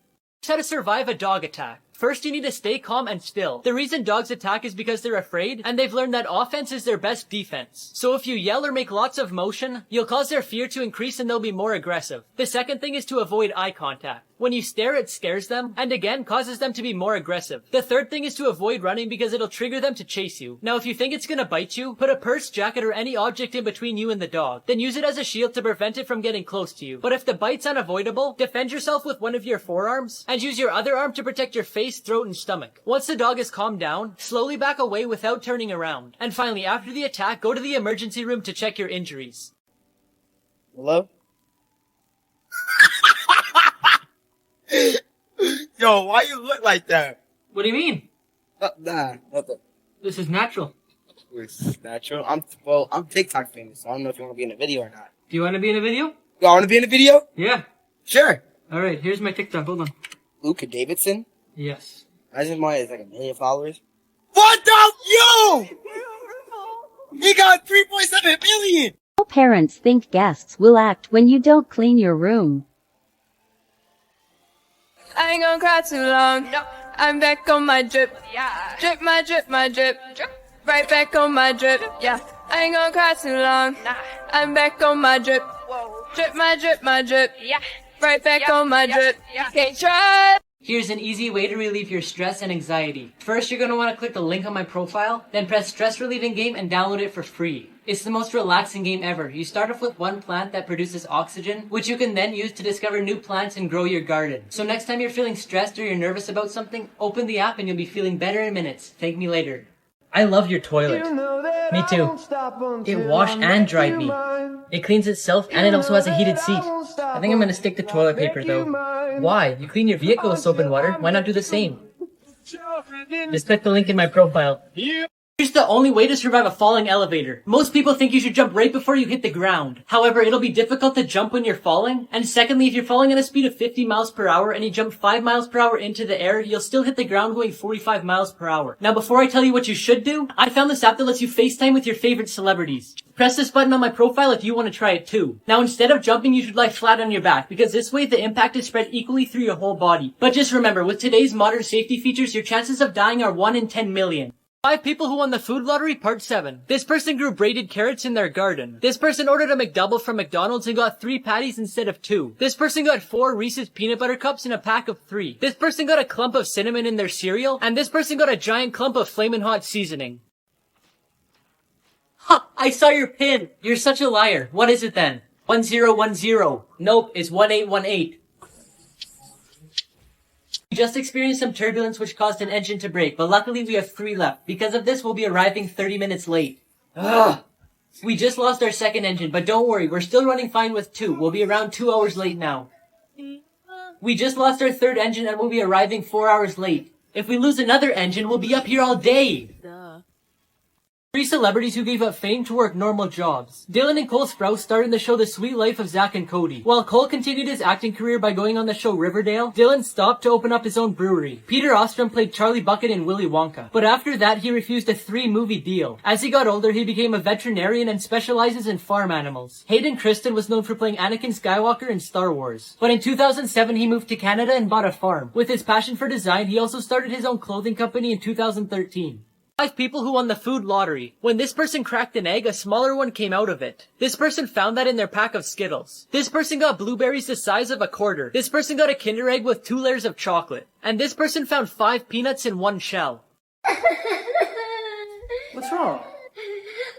How to survive a dog attack. First, you need to stay calm and still. The reason dogs attack is because they're afraid, and they've learned that offense is their best defense. So if you yell or make lots of motion, you'll cause their fear to increase and they'll be more aggressive. The second thing is to avoid eye contact. When you stare, it scares them, and again, causes them to be more aggressive. The third thing is to avoid running because it'll trigger them to chase you. Now, if you think it's gonna bite you, put a purse, jacket, or any object in between you and the dog. Then use it as a shield to prevent it from getting close to you. But if the bite's unavoidable, defend yourself with one of your forearms, and use your other arm to protect your face, throat, and stomach. Once the dog is calmed down, slowly back away without turning around. And finally, after the attack, go to the emergency room to check your injuries. Hello? Yo, why you look like that? What do you mean? Nah, nothing. This is natural. It's natural. I'm TikTok famous, so I don't know if you want to be in a video or not. Do you want to be in a video? You want to be in a video? Yeah. Sure. Alright, here's my TikTok. Hold on. Luca Davidson? Yes. Imagine why it's like 1 million followers. What the? Yo! He got 3.7 million! All parents think guests will act when you don't clean your room. I ain't gonna cry too long. No. I'm back on my drip. Yeah. Drip my drip, my drip. Drip. Right back on my drip. Yeah. I ain't gonna cry too long. Nah. I'm back on my drip. Whoa. Drip my drip, my drip. Yeah. Right back on my drip. Yeah. Can't try. Here's an easy way to relieve your stress and anxiety. First, you're going to want to click the link on my profile, then press Stress Relieving Game and download it for free. It's the most relaxing game ever. You start off with one plant that produces oxygen, which you can then use to discover new plants and grow your garden. So next time you're feeling stressed or you're nervous about something, open the app and you'll be feeling better in minutes. Thank me later. I love your toilet. Me too. It washed and dried me. It cleans itself and it also has a heated seat. I think I'm gonna stick to toilet paper though. Why? You clean your vehicle with soap and water. Why not do the same? Just click the link in my profile. Here's the only way to survive a falling elevator. Most people think you should jump right before you hit the ground. However, it'll be difficult to jump when you're falling. And secondly, if you're falling at a speed of 50 miles per hour and you jump 5 miles per hour into the air, you'll still hit the ground going 45 miles per hour. Now, before I tell you what you should do, I found this app that lets you FaceTime with your favorite celebrities. Press this button on my profile if you want to try it too. Now, instead of jumping, you should lie flat on your back, because this way the impact is spread equally through your whole body. But just remember, with today's modern safety features, your chances of dying are 1 in 10 million. 5 people who won the food lottery, part 7. This person grew braided carrots in their garden. This person ordered a McDouble from McDonald's and got 3 patties instead of 2. This person got 4 Reese's peanut butter cups in a pack of 3. This person got a clump of cinnamon in their cereal, and this person got a giant clump of Flamin' Hot seasoning. Ha! I saw your pin! You're such a liar. What is it then? 1010. Nope, it's 1818. We just experienced some turbulence which caused an engine to break, but luckily we have 3 left. Because of this, we'll be arriving 30 minutes late. Ugh! We just lost our second engine, but don't worry, we're still running fine with 2. We'll be around 2 hours late now. We just lost our third engine and we'll be arriving 4 hours late. If we lose another engine, we'll be up here all day. 3 celebrities who gave up fame to work normal jobs. Dylan and Cole Sprouse starred in the show The Sweet Life of Zack and Cody. While Cole continued his acting career by going on the show Riverdale, Dylan stopped to open up his own brewery. Peter Ostrom played Charlie Bucket in Willy Wonka. But after that, he refused a 3-movie deal. As he got older, he became a veterinarian and specializes in farm animals. Hayden Christensen was known for playing Anakin Skywalker in Star Wars. But in 2007, he moved to Canada and bought a farm. With his passion for design, he also started his own clothing company in 2013. 5 people who won the food lottery. When this person cracked an egg, a smaller one came out of it. This person found that in their pack of Skittles. This person got blueberries the size of a quarter. This person got a Kinder Egg with 2 layers of chocolate. And this person found 5 peanuts in 1 shell. What's wrong?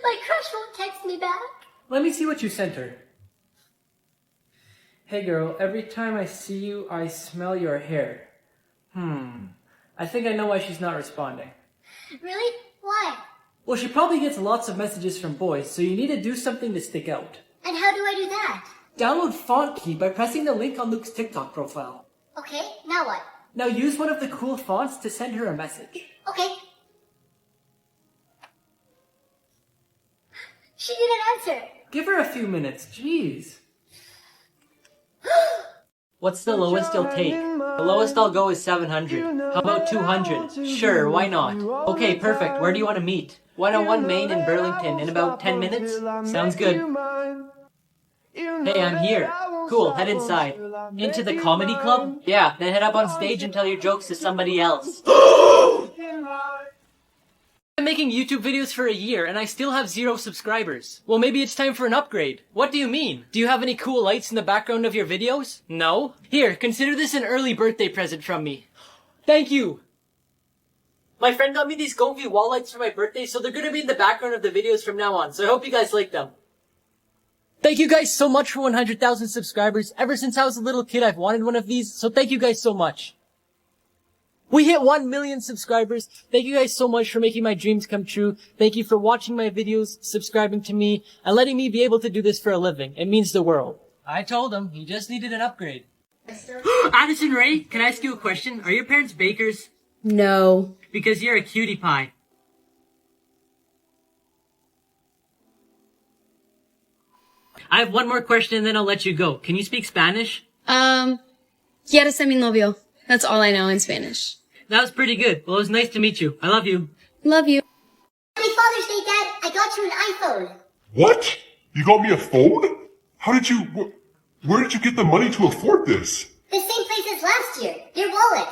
My crush won't text me back. Let me see what you sent her. Hey girl, every time I see you, I smell your hair. I think I know why she's not responding. Really? Why? Well, she probably gets lots of messages from boys, so you need to do something to stick out. And how do I do that? Download Font Key by pressing the link on Luke's TikTok profile. Okay, now what? Now use one of the cool fonts to send her a message. Okay. She didn't answer. Give her a few minutes, jeez. What's the lowest you'll take? The lowest I'll go is 700. How about 200? Sure, why not? Okay, perfect. Where do you want to meet? 101 Main in Burlington in about 10 minutes? Sounds good. Hey, I'm here. Cool, head inside. Into the comedy club? Yeah, then head up on stage and tell your jokes to somebody else. I've been making YouTube videos for a year and I still have 0 subscribers. Well, maybe it's time for an upgrade. What do you mean? Do you have any cool lights in the background of your videos? No? Here, consider this an early birthday present from me. Thank you! My friend got me these Govi wall lights for my birthday, so they're gonna be in the background of the videos from now on, so I hope you guys like them. Thank you guys so much for 100,000 subscribers. Ever since I was a little kid, I've wanted one of these, so thank you guys so much. We hit 1 million subscribers. Thank you guys so much for making my dreams come true. Thank you for watching my videos, subscribing to me, and letting me be able to do this for a living. It means the world. I told him, he just needed an upgrade. Addison Ray, can I ask you a question? Are your parents bakers? No. Because you're a cutie pie. I have one more question and then I'll let you go. Can you speak Spanish? Quieres ser mi novio. That's all I know in Spanish. That was pretty good. Well, it was nice to meet you. I love you. Love you. Happy Father's Day, Dad. I got you an iPhone. What? You got me a phone? How did you... Where did you get the money to afford this? The same place as last year. Your wallet.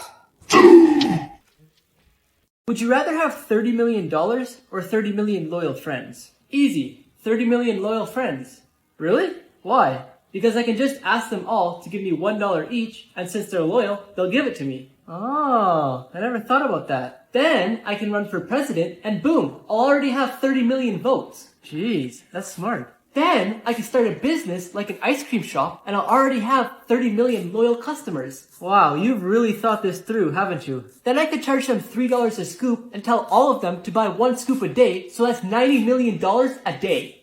Would you rather have $30 million or 30 million loyal friends? Easy. 30 million loyal friends. Really? Why? Because I can just ask them all to give me $1 each, and since they're loyal, they'll give it to me. Oh, I never thought about that. Then I can run for president, and boom, I'll already have 30 million votes. Jeez, that's smart. Then I can start a business like an ice cream shop, and I'll already have 30 million loyal customers. Wow, you've really thought this through, haven't you? Then I could charge them $3 a scoop and tell all of them to buy 1 scoop a day, so that's $90 million a day.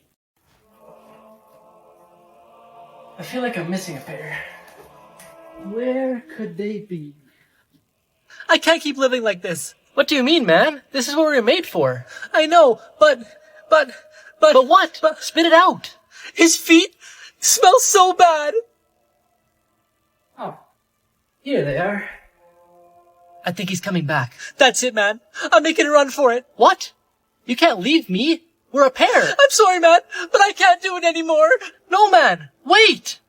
I feel like I'm missing a pair. Where could they be? I can't keep living like this. What do you mean, man? This is what we're made for. I know, but what? Spit it out. His feet smell so bad. Oh, here they are. I think he's coming back. That's it, man. I'm making a run for it. What? You can't leave me. We're a pair. I'm sorry, man, but I can't do it anymore. No, man. Wait.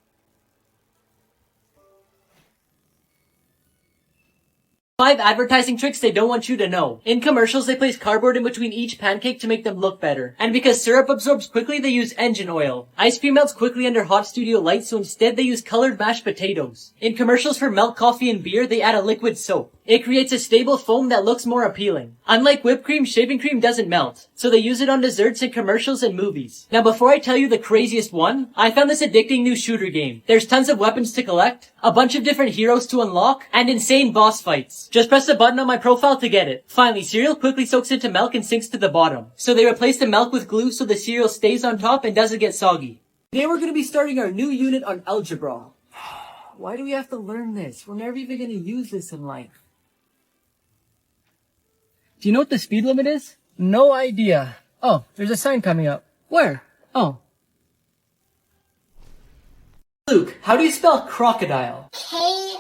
5 advertising tricks they don't want you to know. In commercials, they place cardboard in between each pancake to make them look better. And because syrup absorbs quickly, they use engine oil. Ice cream melts quickly under hot studio lights, so instead they use colored mashed potatoes. In commercials for milk, coffee, and beer, they add a liquid soap. It creates a stable foam that looks more appealing. Unlike whipped cream, shaving cream doesn't melt, so they use it on desserts in commercials and movies. Now before I tell you the craziest one, I found this addicting new shooter game. There's tons of weapons to collect, a bunch of different heroes to unlock, and insane boss fights. Just press the button on my profile to get it. Finally, cereal quickly soaks into milk and sinks to the bottom. So they replace the milk with glue so the cereal stays on top and doesn't get soggy. Today we're going to be starting our new unit on algebra. Why do we have to learn this? We're never even going to use this in life. Do you know what the speed limit is? No idea. Oh, there's a sign coming up. Where? Oh. Luke, how do you spell crocodile? Krokdal.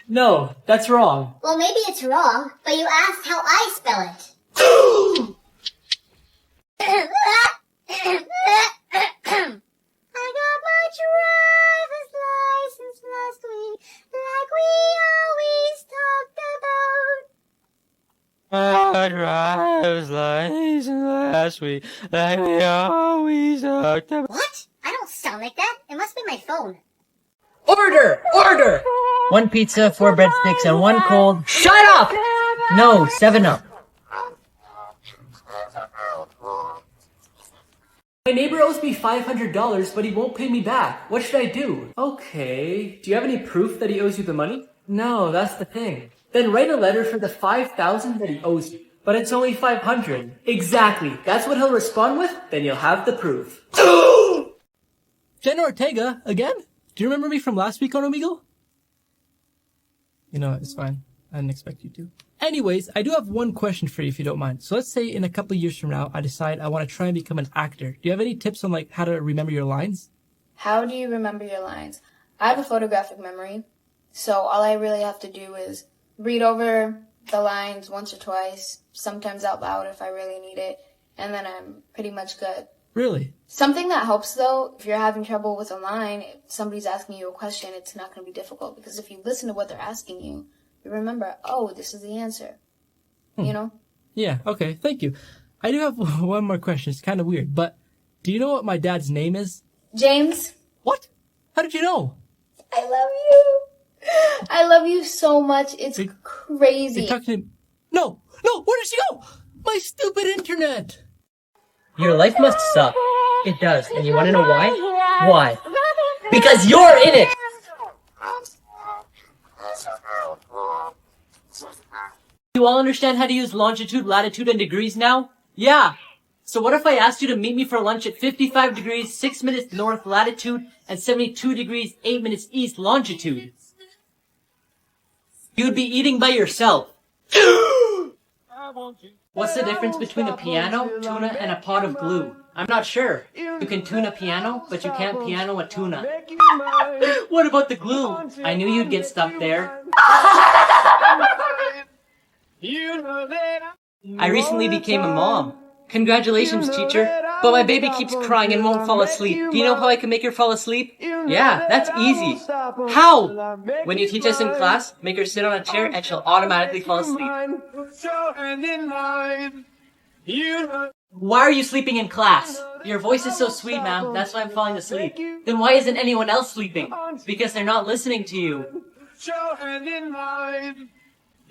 No, that's wrong. Well, maybe it's wrong, but you asked how I spell it. I got my driver's license last week, like we always talked about. My driver's license last week, like we always talked about. What? I don't sound like that. It must be my phone. Order! Order! 1 pizza, 4 breadsticks, and 1 cold. Shut up! No, 7-Up. My neighbor owes me $500, but he won't pay me back. What should I do? Okay. Do you have any proof that he owes you the money? No, that's the thing. Then write a letter for the $5,000 that he owes you. But it's only $500. Exactly. That's what he'll respond with? Then you'll have the proof. Jen Ortega, again? Do you remember me from last week on Omegle? You know, it's fine. I didn't expect you to. Anyways, I do have one question for you if you don't mind. So let's say in a couple of years from now, I decide I want to try and become an actor. Do you have any tips on like how to remember your lines? How do you remember your lines? I have a photographic memory, so all I really have to do is read over the lines once or twice, sometimes out loud if I really need it, and then I'm pretty much good. Really? Something that helps though, if you're having trouble with online, if somebody's asking you a question, it's not going to be difficult because if you listen to what they're asking you, you remember, oh, this is the answer. You know? Yeah, okay, thank you. I do have one more question. It's kind of weird, but do you know what my dad's name is? James. What? How did you know? I love you. I love you so much. It's crazy. You're talking to him. No, where did she go? My stupid internet. Your life must suck. It does. And you want to know why? Why? Because you're in it! You all understand how to use longitude, latitude, and degrees now? Yeah. So what if I asked you to meet me for lunch at 55 degrees, 6 minutes north latitude, and 72 degrees, 8 minutes east longitude? You'd be eating by yourself. What's the difference between a piano, tuna, and a pot of glue? I'm not sure. You can tune a piano, but you can't piano a tuna. What about the glue? I knew you'd get stuck there. I recently became a mom. Congratulations, teacher. But my baby keeps crying and won't fall asleep. Do you know how I can make her fall asleep? Yeah, that's easy. How? When you teach us in class, make her sit on a chair and she'll automatically fall asleep. Why are you sleeping in class? Your voice is so sweet, ma'am. That's why I'm falling asleep. Then why isn't anyone else sleeping? Because they're not listening to you.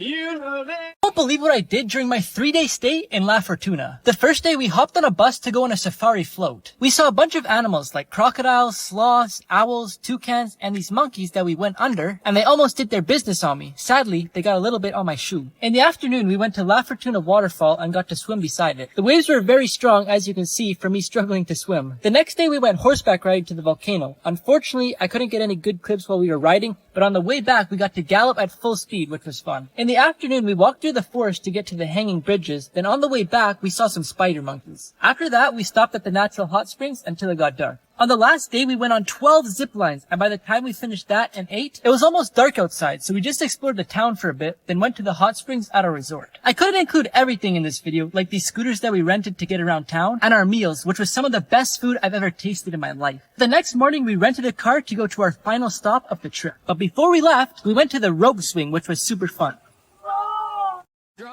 I don't believe what I did during my 3-day stay in La Fortuna. The first day we hopped on a bus to go on a safari float. We saw a bunch of animals like crocodiles, sloths, owls, toucans, and these monkeys that we went under, and they almost did their business on me. Sadly, they got a little bit on my shoe. In the afternoon, we went to La Fortuna waterfall and got to swim beside it. The waves were very strong, as you can see, from me struggling to swim. The next day we went horseback riding to the volcano. Unfortunately, I couldn't get any good clips while we were riding, but on the way back we got to gallop at full speed, which was fun. In the afternoon, we walked through the forest to get to the hanging bridges. Then on the way back, we saw some spider monkeys. After that, we stopped at the natural hot springs until it got dark. On the last day, we went on 12 zip lines, and by the time we finished that and ate, it was almost dark outside, so we just explored the town for a bit, then went to the hot springs at our resort. I couldn't include everything in this video, like these scooters that we rented to get around town, and our meals, which was some of the best food I've ever tasted in my life. The next morning, we rented a car to go to our final stop of the trip. But before we left, we went to the rope swing, which was super fun.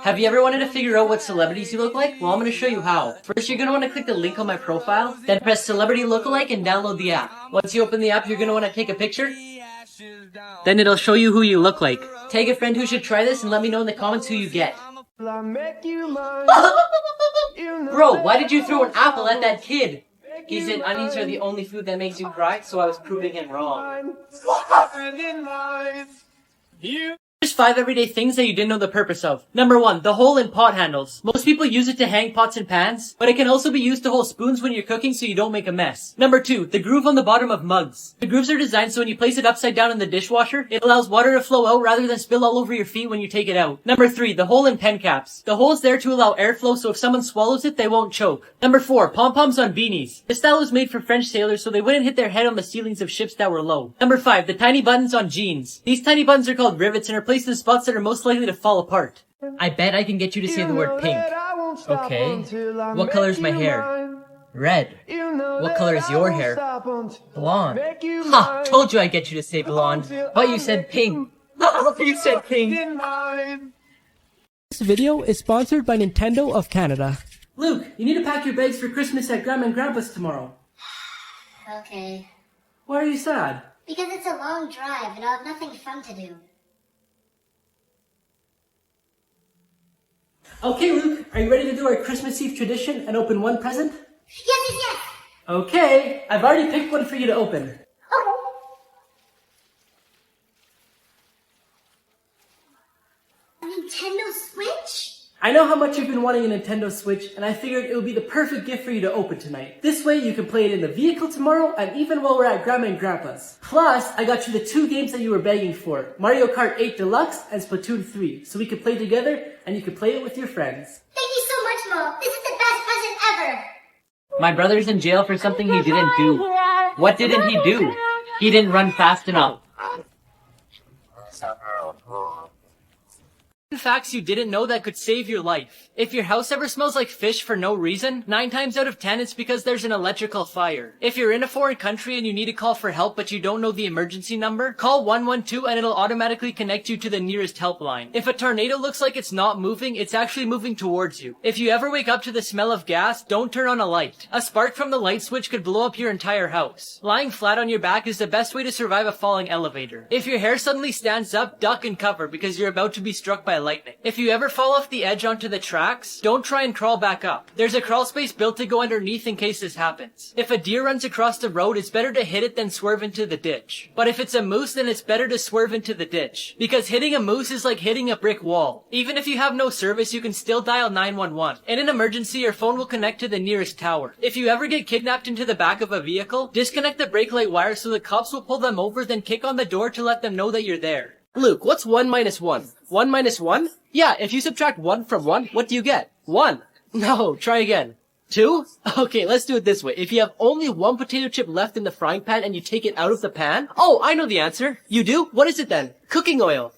Have you ever wanted to figure out what celebrities you look like? Well, I'm going to show you how. First, you're going to want to click the link on my profile, then press Celebrity Lookalike and download the app. Once you open the app, you're going to want to take a picture. Then it'll show you who you look like. Tag a friend who should try this and let me know in the comments who you get. Bro, why did you throw an apple at that kid? He said onions are the only food that makes you cry, so I was proving him wrong. Here's 5 everyday things that you didn't know the purpose of. Number 1, the hole in pot handles. Most people use it to hang pots and pans, but it can also be used to hold spoons when you're cooking so you don't make a mess. Number 2, the groove on the bottom of mugs. The grooves are designed so when you place it upside down in the dishwasher, it allows water to flow out rather than spill all over your feet when you take it out. Number 3, the hole in pen caps. The hole is there to allow airflow so if someone swallows it, they won't choke. Number 4, pom-poms on beanies. This style was made for French sailors so they wouldn't hit their head on the ceilings of ships that were low. Number 5, the tiny buttons on jeans. These tiny buttons are called rivets and are placed in spots that are most likely to fall apart. I bet I can get you to say the word pink. Okay. What color is my hair? Red. What color is your hair? Blonde. Ha! Told you I'd get you to say blonde. But you said pink. You said pink. This video is sponsored by Nintendo of Canada. Luke, you need to pack your bags for Christmas at Grandma and Grandpa's tomorrow. Okay. Why are you sad? Because it's a long drive and I'll have nothing fun to do. Okay, Luke, are you ready to do our Christmas Eve tradition and open one present? Yes. Okay, I've already picked one for you to open. A Nintendo Switch? I know how much you've been wanting a Nintendo Switch, and I figured it would be the perfect gift for you to open tonight. This way, you can play it in the vehicle tomorrow, and even while we're at Grandma and Grandpa's. Plus, I got you the 2 games that you were begging for, Mario Kart 8 Deluxe and Splatoon 3, so we could play together, and you could play it with your friends. Thank you so much, Mo. This is the best present ever. My brother's in jail for something he didn't do. What didn't he do? He didn't run fast enough. Facts you didn't know that could save your life. If your house ever smells like fish for no reason, 9 times out of 10 it's because there's an electrical fire. If you're in a foreign country and you need to call for help but you don't know the emergency number, call 112 and it'll automatically connect you to the nearest helpline. If a tornado looks like it's not moving, it's actually moving towards you. If you ever wake up to the smell of gas, don't turn on a light. A spark from the light switch could blow up your entire house. Lying flat on your back is the best way to survive a falling elevator. If your hair suddenly stands up, duck and cover because you're about to be struck by lightning. If you ever fall off the edge onto the tracks, don't try and crawl back up. There's a crawl space built to go underneath in case this happens. If a deer runs across the road, it's better to hit it than swerve into the ditch. But if it's a moose, then it's better to swerve into the ditch. Because hitting a moose is like hitting a brick wall. Even if you have no service, you can still dial 911. In an emergency, your phone will connect to the nearest tower. If you ever get kidnapped into the back of a vehicle, disconnect the brake light wire so the cops will pull them over, then kick on the door to let them know that you're there. Luke, what's 1 minus 1? 1 minus 1? Yeah, if you subtract 1 from 1, what do you get? 1. No, try again. 2? Okay, let's do it this way. If you have only 1 potato chip left in the frying pan and you take it out of the pan... Oh, I know the answer. You do? What is it then? Cooking oil.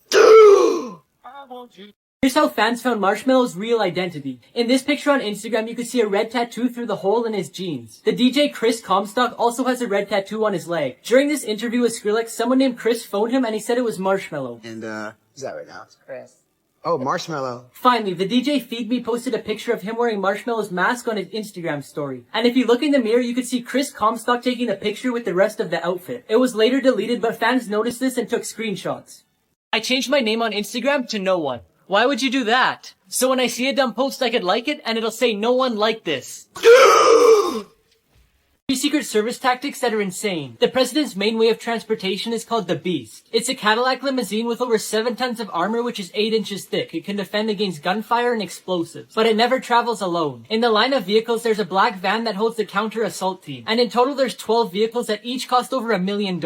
Here's how fans found Marshmallow's real identity. In this picture on Instagram, you can see a red tattoo through the hole in his jeans. The DJ Chris Comstock also has a red tattoo on his leg. During this interview with Skrillex, someone named Chris phoned him and he said it was Marshmallow. And, is that right now? It's Chris. Oh, Marshmallow. Finally, the DJ Feed Me posted a picture of him wearing Marshmallow's mask on his Instagram story. And if you look in the mirror, you could see Chris Comstock taking the picture with the rest of the outfit. It was later deleted, but fans noticed this and took screenshots. I changed my name on Instagram to No One. Why would you do that? So when I see a dumb post, I could like it, and it'll say no one liked this. Secret Service tactics that are insane. The president's main way of transportation is called the Beast. It's a Cadillac limousine with over 7 tons of armor which is 8 inches thick. It can defend against gunfire and explosives. But it never travels alone. In the line of vehicles, there's a black van that holds the counter-assault team. And in total, there's 12 vehicles that each cost over $1 million.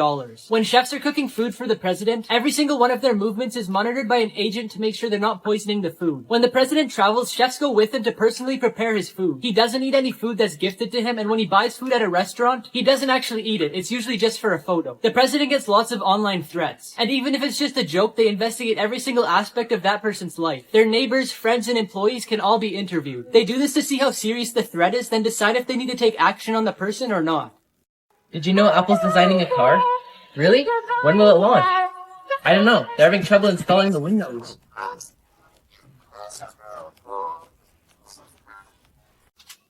When chefs are cooking food for the president, every single one of their movements is monitored by an agent to make sure they're not poisoning the food. When the president travels, chefs go with him to personally prepare his food. He doesn't eat any food that's gifted to him, and when he buys food at a restaurant, he doesn't actually eat it. It's usually just for a photo. The president gets lots of online threats. And even if it's just a joke, they investigate every single aspect of that person's life. Their neighbors, friends, and employees can all be interviewed. They do this to see how serious the threat is, then decide if they need to take action on the person or not. Did you know Apple's designing a car? Really? When will it launch? I don't know. They're having trouble installing the Windows.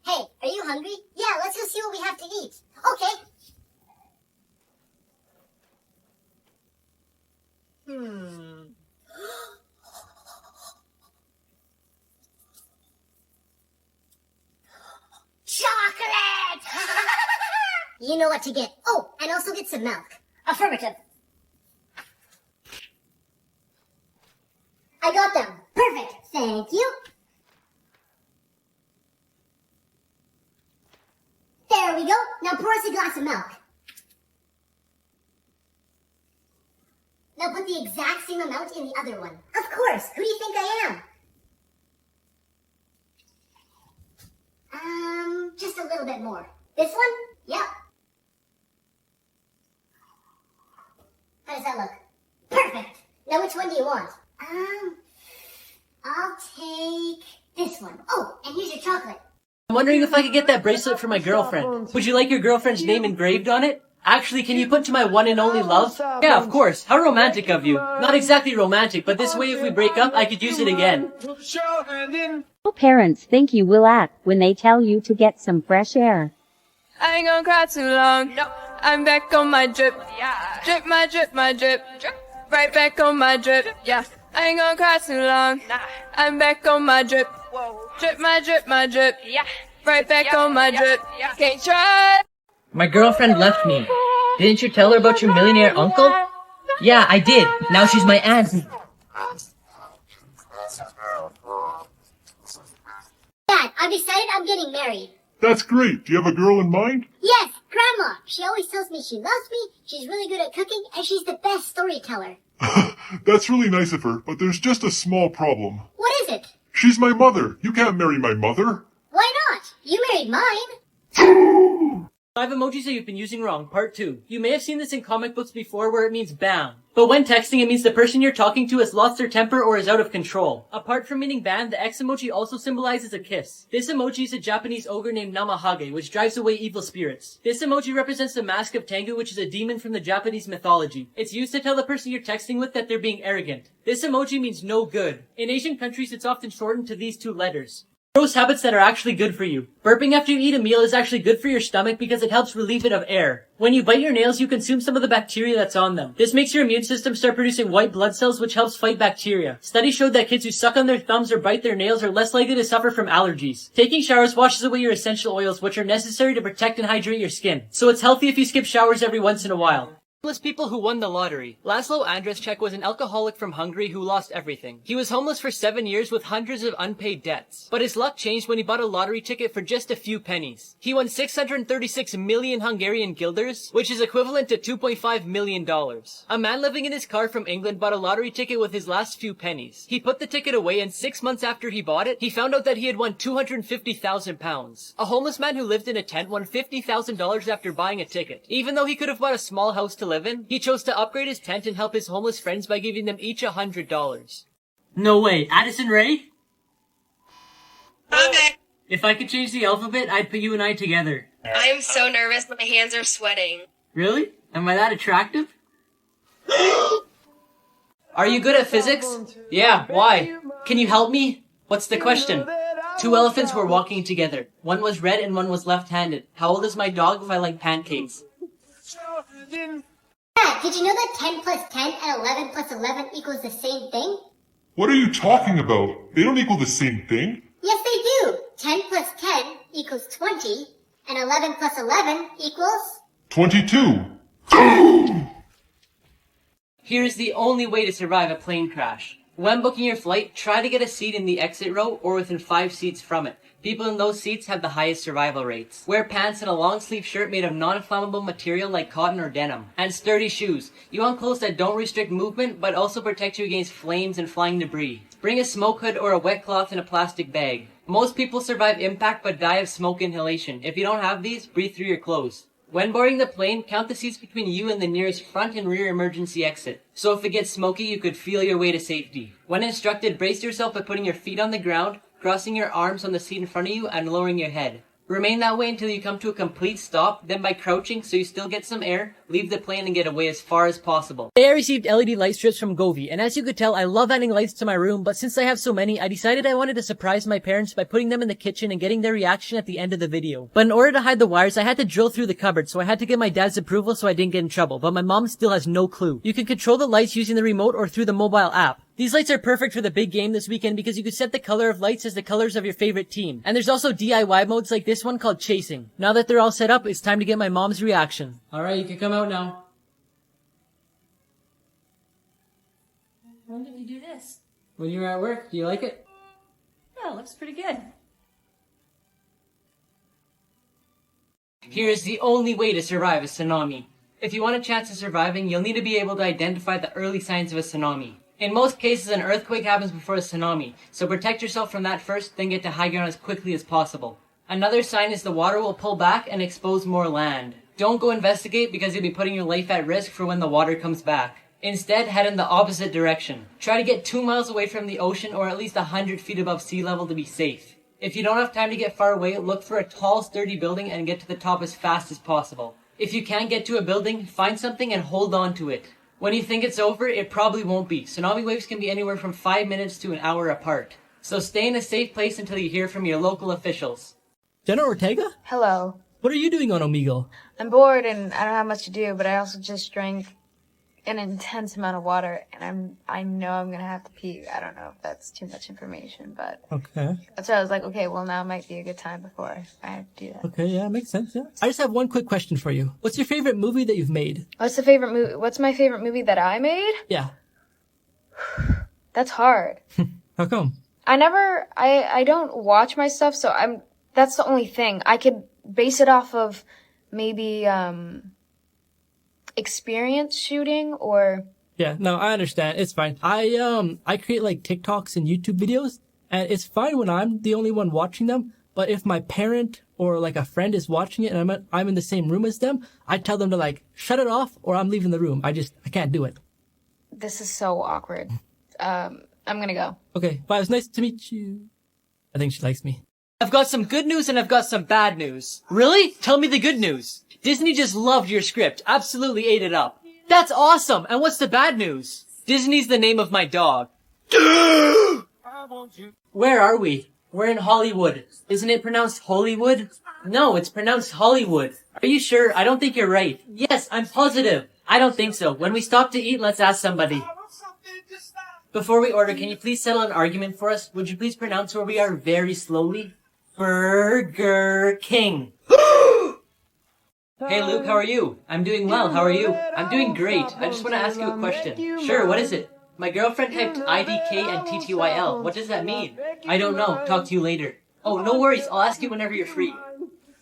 Hey, are you hungry? Yeah, let's go see what we have to eat. Okay. Chocolate! You know what to get. Oh, and also get some milk. Affirmative. I got them. Perfect. Thank you. There we go. Now pour us a glass of milk. Now put the exact same amount in the other one. Of course. Who do you think I am? Just a little bit more. This one? Yep. How does that look? Perfect. Now which one do you want? I'll take this one. Oh, and here's your chocolate. I'm wondering if I could get that bracelet for my girlfriend. Would you like your girlfriend's name engraved on it? Actually, can you put to my one and only love? Yeah, of course. How romantic of you. Not exactly romantic, but this way if we break up, I could use it again. How parents think you will act when they tell you to get some fresh air. I ain't gonna cry too long. No, I'm back on my drip. Yeah. Drip my drip, my drip. Drip. Right back on my drip. Yeah. I ain't gonna cry too long. Nah. I'm back on my drip. Whoa. Drip my drip, my drip. Yeah. Right back on my drip. Can't try. My girlfriend left me. Didn't you tell her about your millionaire uncle? Yeah, I did. Now she's my aunt. Dad, I've decided I'm getting married. That's great. Do you have a girl in mind? Yes, Grandma. She always tells me she loves me, she's really good at cooking, and she's the best storyteller. That's really nice of her, but there's just a small problem. What is it? She's my mother. You can't marry my mother. Why not? You married mine. 5 emojis that you've been using wrong, part 2. You may have seen this in comic books before where it means bam. But when texting, it means the person you're talking to has lost their temper or is out of control. Apart from meaning bam, the X emoji also symbolizes a kiss. This emoji is a Japanese ogre named Namahage, which drives away evil spirits. This emoji represents the mask of Tengu, which is a demon from the Japanese mythology. It's used to tell the person you're texting with that they're being arrogant. This emoji means no good. In Asian countries, it's often shortened to these 2 letters. Gross habits that are actually good for you. Burping after you eat a meal is actually good for your stomach because it helps relieve it of air. When you bite your nails, you consume some of the bacteria that's on them. This makes your immune system start producing white blood cells, which helps fight bacteria. Studies showed that kids who suck on their thumbs or bite their nails are less likely to suffer from allergies. Taking showers washes away your essential oils, which are necessary to protect and hydrate your skin. So it's healthy if you skip showers every once in a while. Homeless people who won the lottery. Laszlo Andreszczak was an alcoholic from Hungary who lost everything. He was homeless for 7 years with hundreds of unpaid debts. But his luck changed when he bought a lottery ticket for just a few pennies. He won 636 million Hungarian guilders, which is equivalent to $2.5 million. A man living in his car from England bought a lottery ticket with his last few pennies. He put the ticket away and 6 months after he bought it, he found out that he had won £250,000. A homeless man who lived in a tent won $50,000 after buying a ticket. Even though he could have bought a small house to live in, he chose to upgrade his tent and help his homeless friends by giving them each $100. No way. Addison Rae? Okay. If I could change the alphabet, I'd put you and I together. I am so nervous, my hands are sweating. Really? Am I that attractive? Are you good at physics? Yeah, why? Can you help me? What's the question? 2 elephants were walking together. One was red and one was left-handed. How old is my dog if I like pancakes? Dad, did you know that 10 plus 10 and 11 plus 11 equals the same thing? What are you talking about? They don't equal the same thing. Yes, they do. 10 plus 10 equals 20, and 11 plus 11 equals... 22. Here's the only way to survive a plane crash. When booking your flight, try to get a seat in the exit row or within 5 seats from it. People in those seats have the highest survival rates. Wear pants and a long sleeve shirt made of non-flammable material like cotton or denim. And sturdy shoes. You want clothes that don't restrict movement but also protect you against flames and flying debris. Bring a smoke hood or a wet cloth in a plastic bag. Most people survive impact but die of smoke inhalation. If you don't have these, breathe through your clothes. When boarding the plane, count the seats between you and the nearest front and rear emergency exit. So if it gets smoky, you could feel your way to safety. When instructed, brace yourself by putting your feet on the ground, crossing your arms on the seat in front of you, and lowering your head. Remain that way until you come to a complete stop, then by crouching so you still get some air, leave the plane and get away as far as possible. Today I received LED light strips from Govee, and as you could tell, I love adding lights to my room, but since I have so many, I decided I wanted to surprise my parents by putting them in the kitchen and getting their reaction at the end of the video. But in order to hide the wires, I had to drill through the cupboard, so I had to get my dad's approval so I didn't get in trouble, but my mom still has no clue. You can control the lights using the remote or through the mobile app. These lights are perfect for the big game this weekend because you can set the color of lights as the colors of your favorite team. And there's also DIY modes like this one called Chasing. Now that they're all set up, it's time to get my mom's reaction. Alright, you can come out now. When did you do this? When you were at work, do you like it? Yeah, it looks pretty good. Here is the only way to survive a tsunami. If you want a chance of surviving, you'll need to be able to identify the early signs of a tsunami. In most cases, an earthquake happens before a tsunami, so protect yourself from that first, then get to high ground as quickly as possible. Another sign is the water will pull back and expose more land. Don't go investigate because you'll be putting your life at risk for when the water comes back. Instead, head in the opposite direction. Try to get 2 miles away from the ocean or at least 100 feet above sea level to be safe. If you don't have time to get far away, look for a tall, sturdy building and get to the top as fast as possible. If you can't get to a building, find something and hold on to it. When you think it's over, it probably won't be. Tsunami waves can be anywhere from 5 minutes to an hour apart. So stay in a safe place until you hear from your local officials. Jenna Ortega? Hello. What are you doing on Omegle? I'm bored and I don't have much to do, but I also just drank an intense amount of water, and I know I'm gonna have to pee. I don't know if that's too much information, but Okay. that's why I was like, okay, well now might be a good time before I have to do that. Okay, yeah, makes sense, yeah. I just have one quick question for you. What's your favorite movie that you've made? What's my favorite movie that I made? Yeah. That's hard. How come? I don't watch my stuff, so that's the only thing. I could base it off of maybe, experience shooting or... Yeah, no, I understand. It's fine. I create like TikToks and YouTube videos, and it's fine when I'm the only one watching them, But if my parent or like a friend is watching it and I'm in the same room as them, I tell them to like shut it off or I'm leaving the room. I can't do it. This is so awkward. I'm gonna go. Okay, bye. It was nice to meet you. I think she likes me. I've got some good news and I've got some bad news. Really? Tell me the good news. Disney just loved your script. Absolutely ate it up. That's awesome. And what's the bad news? Disney's the name of my dog. Where are we? We're in Hollywood. Isn't it pronounced Hollywood? No, it's pronounced Hollywood. Are you sure? I don't think you're right. Yes, I'm positive. I don't think so. When we stop to eat, let's ask somebody. Before we order, can you please settle an argument for us? Would you please pronounce where we are very slowly? Burger King. Hey Luke, how are you? I'm doing well, how are you? I'm doing great. I just want to ask you a question. Sure, what is it? My girlfriend typed IDK and TTYL. What does that mean? I don't know. Talk to you later. Oh, no worries. I'll ask you whenever you're free.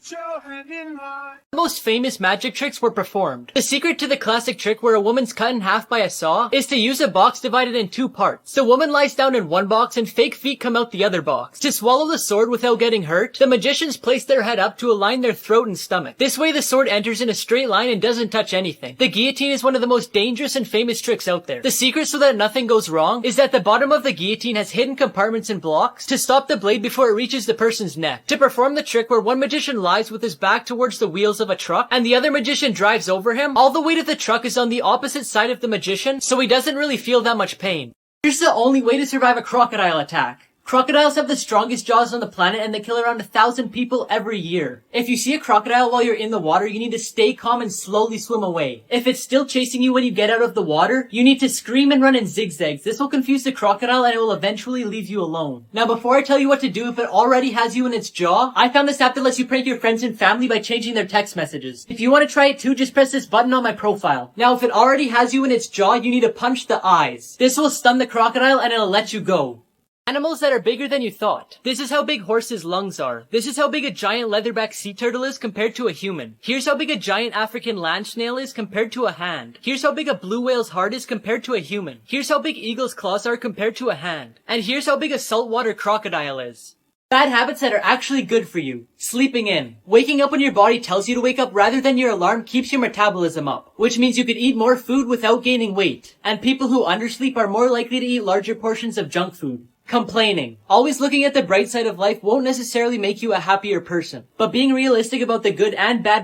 The most famous magic tricks were performed. The secret to the classic trick where a woman's cut in half by a saw is to use a box divided in two parts. The woman lies down in one box and fake feet come out the other box. To swallow the sword without getting hurt, the magicians place their head up to align their throat and stomach. This way the sword enters in a straight line and doesn't touch anything. The guillotine is one of the most dangerous and famous tricks out there. The secret so that nothing goes wrong is that the bottom of the guillotine has hidden compartments and blocks to stop the blade before it reaches the person's neck. To perform the trick where one magician lies with his back towards the wheels of a truck and the other magician drives over him, all the weight of the truck is on the opposite side of the magician, so he doesn't really feel that much pain. Here's the only way to survive a crocodile attack. Crocodiles have the strongest jaws on the planet and they kill around 1,000 people every year. If you see a crocodile while you're in the water, you need to stay calm and slowly swim away. If it's still chasing you when you get out of the water, you need to scream and run in zigzags. This will confuse the crocodile and it will eventually leave you alone. Now before I tell you what to do if it already has you in its jaw, I found this app that lets you prank your friends and family by changing their text messages. If you want to try it too, just press this button on my profile. Now if it already has you in its jaw, you need to punch the eyes. This will stun the crocodile and it'll let you go. Animals that are bigger than you thought. This is how big horses' lungs are. This is how big a giant leatherback sea turtle is compared to a human. Here's how big a giant African land snail is compared to a hand. Here's how big a blue whale's heart is compared to a human. Here's how big eagle's claws are compared to a hand. And here's how big a saltwater crocodile is. Bad habits that are actually good for you. Sleeping in. Waking up when your body tells you to wake up rather than your alarm keeps your metabolism up, which means you could eat more food without gaining weight. And people who undersleep are more likely to eat larger portions of junk food. Complaining. Always looking at the bright side of life won't necessarily make you a happier person, but being realistic about the good and bad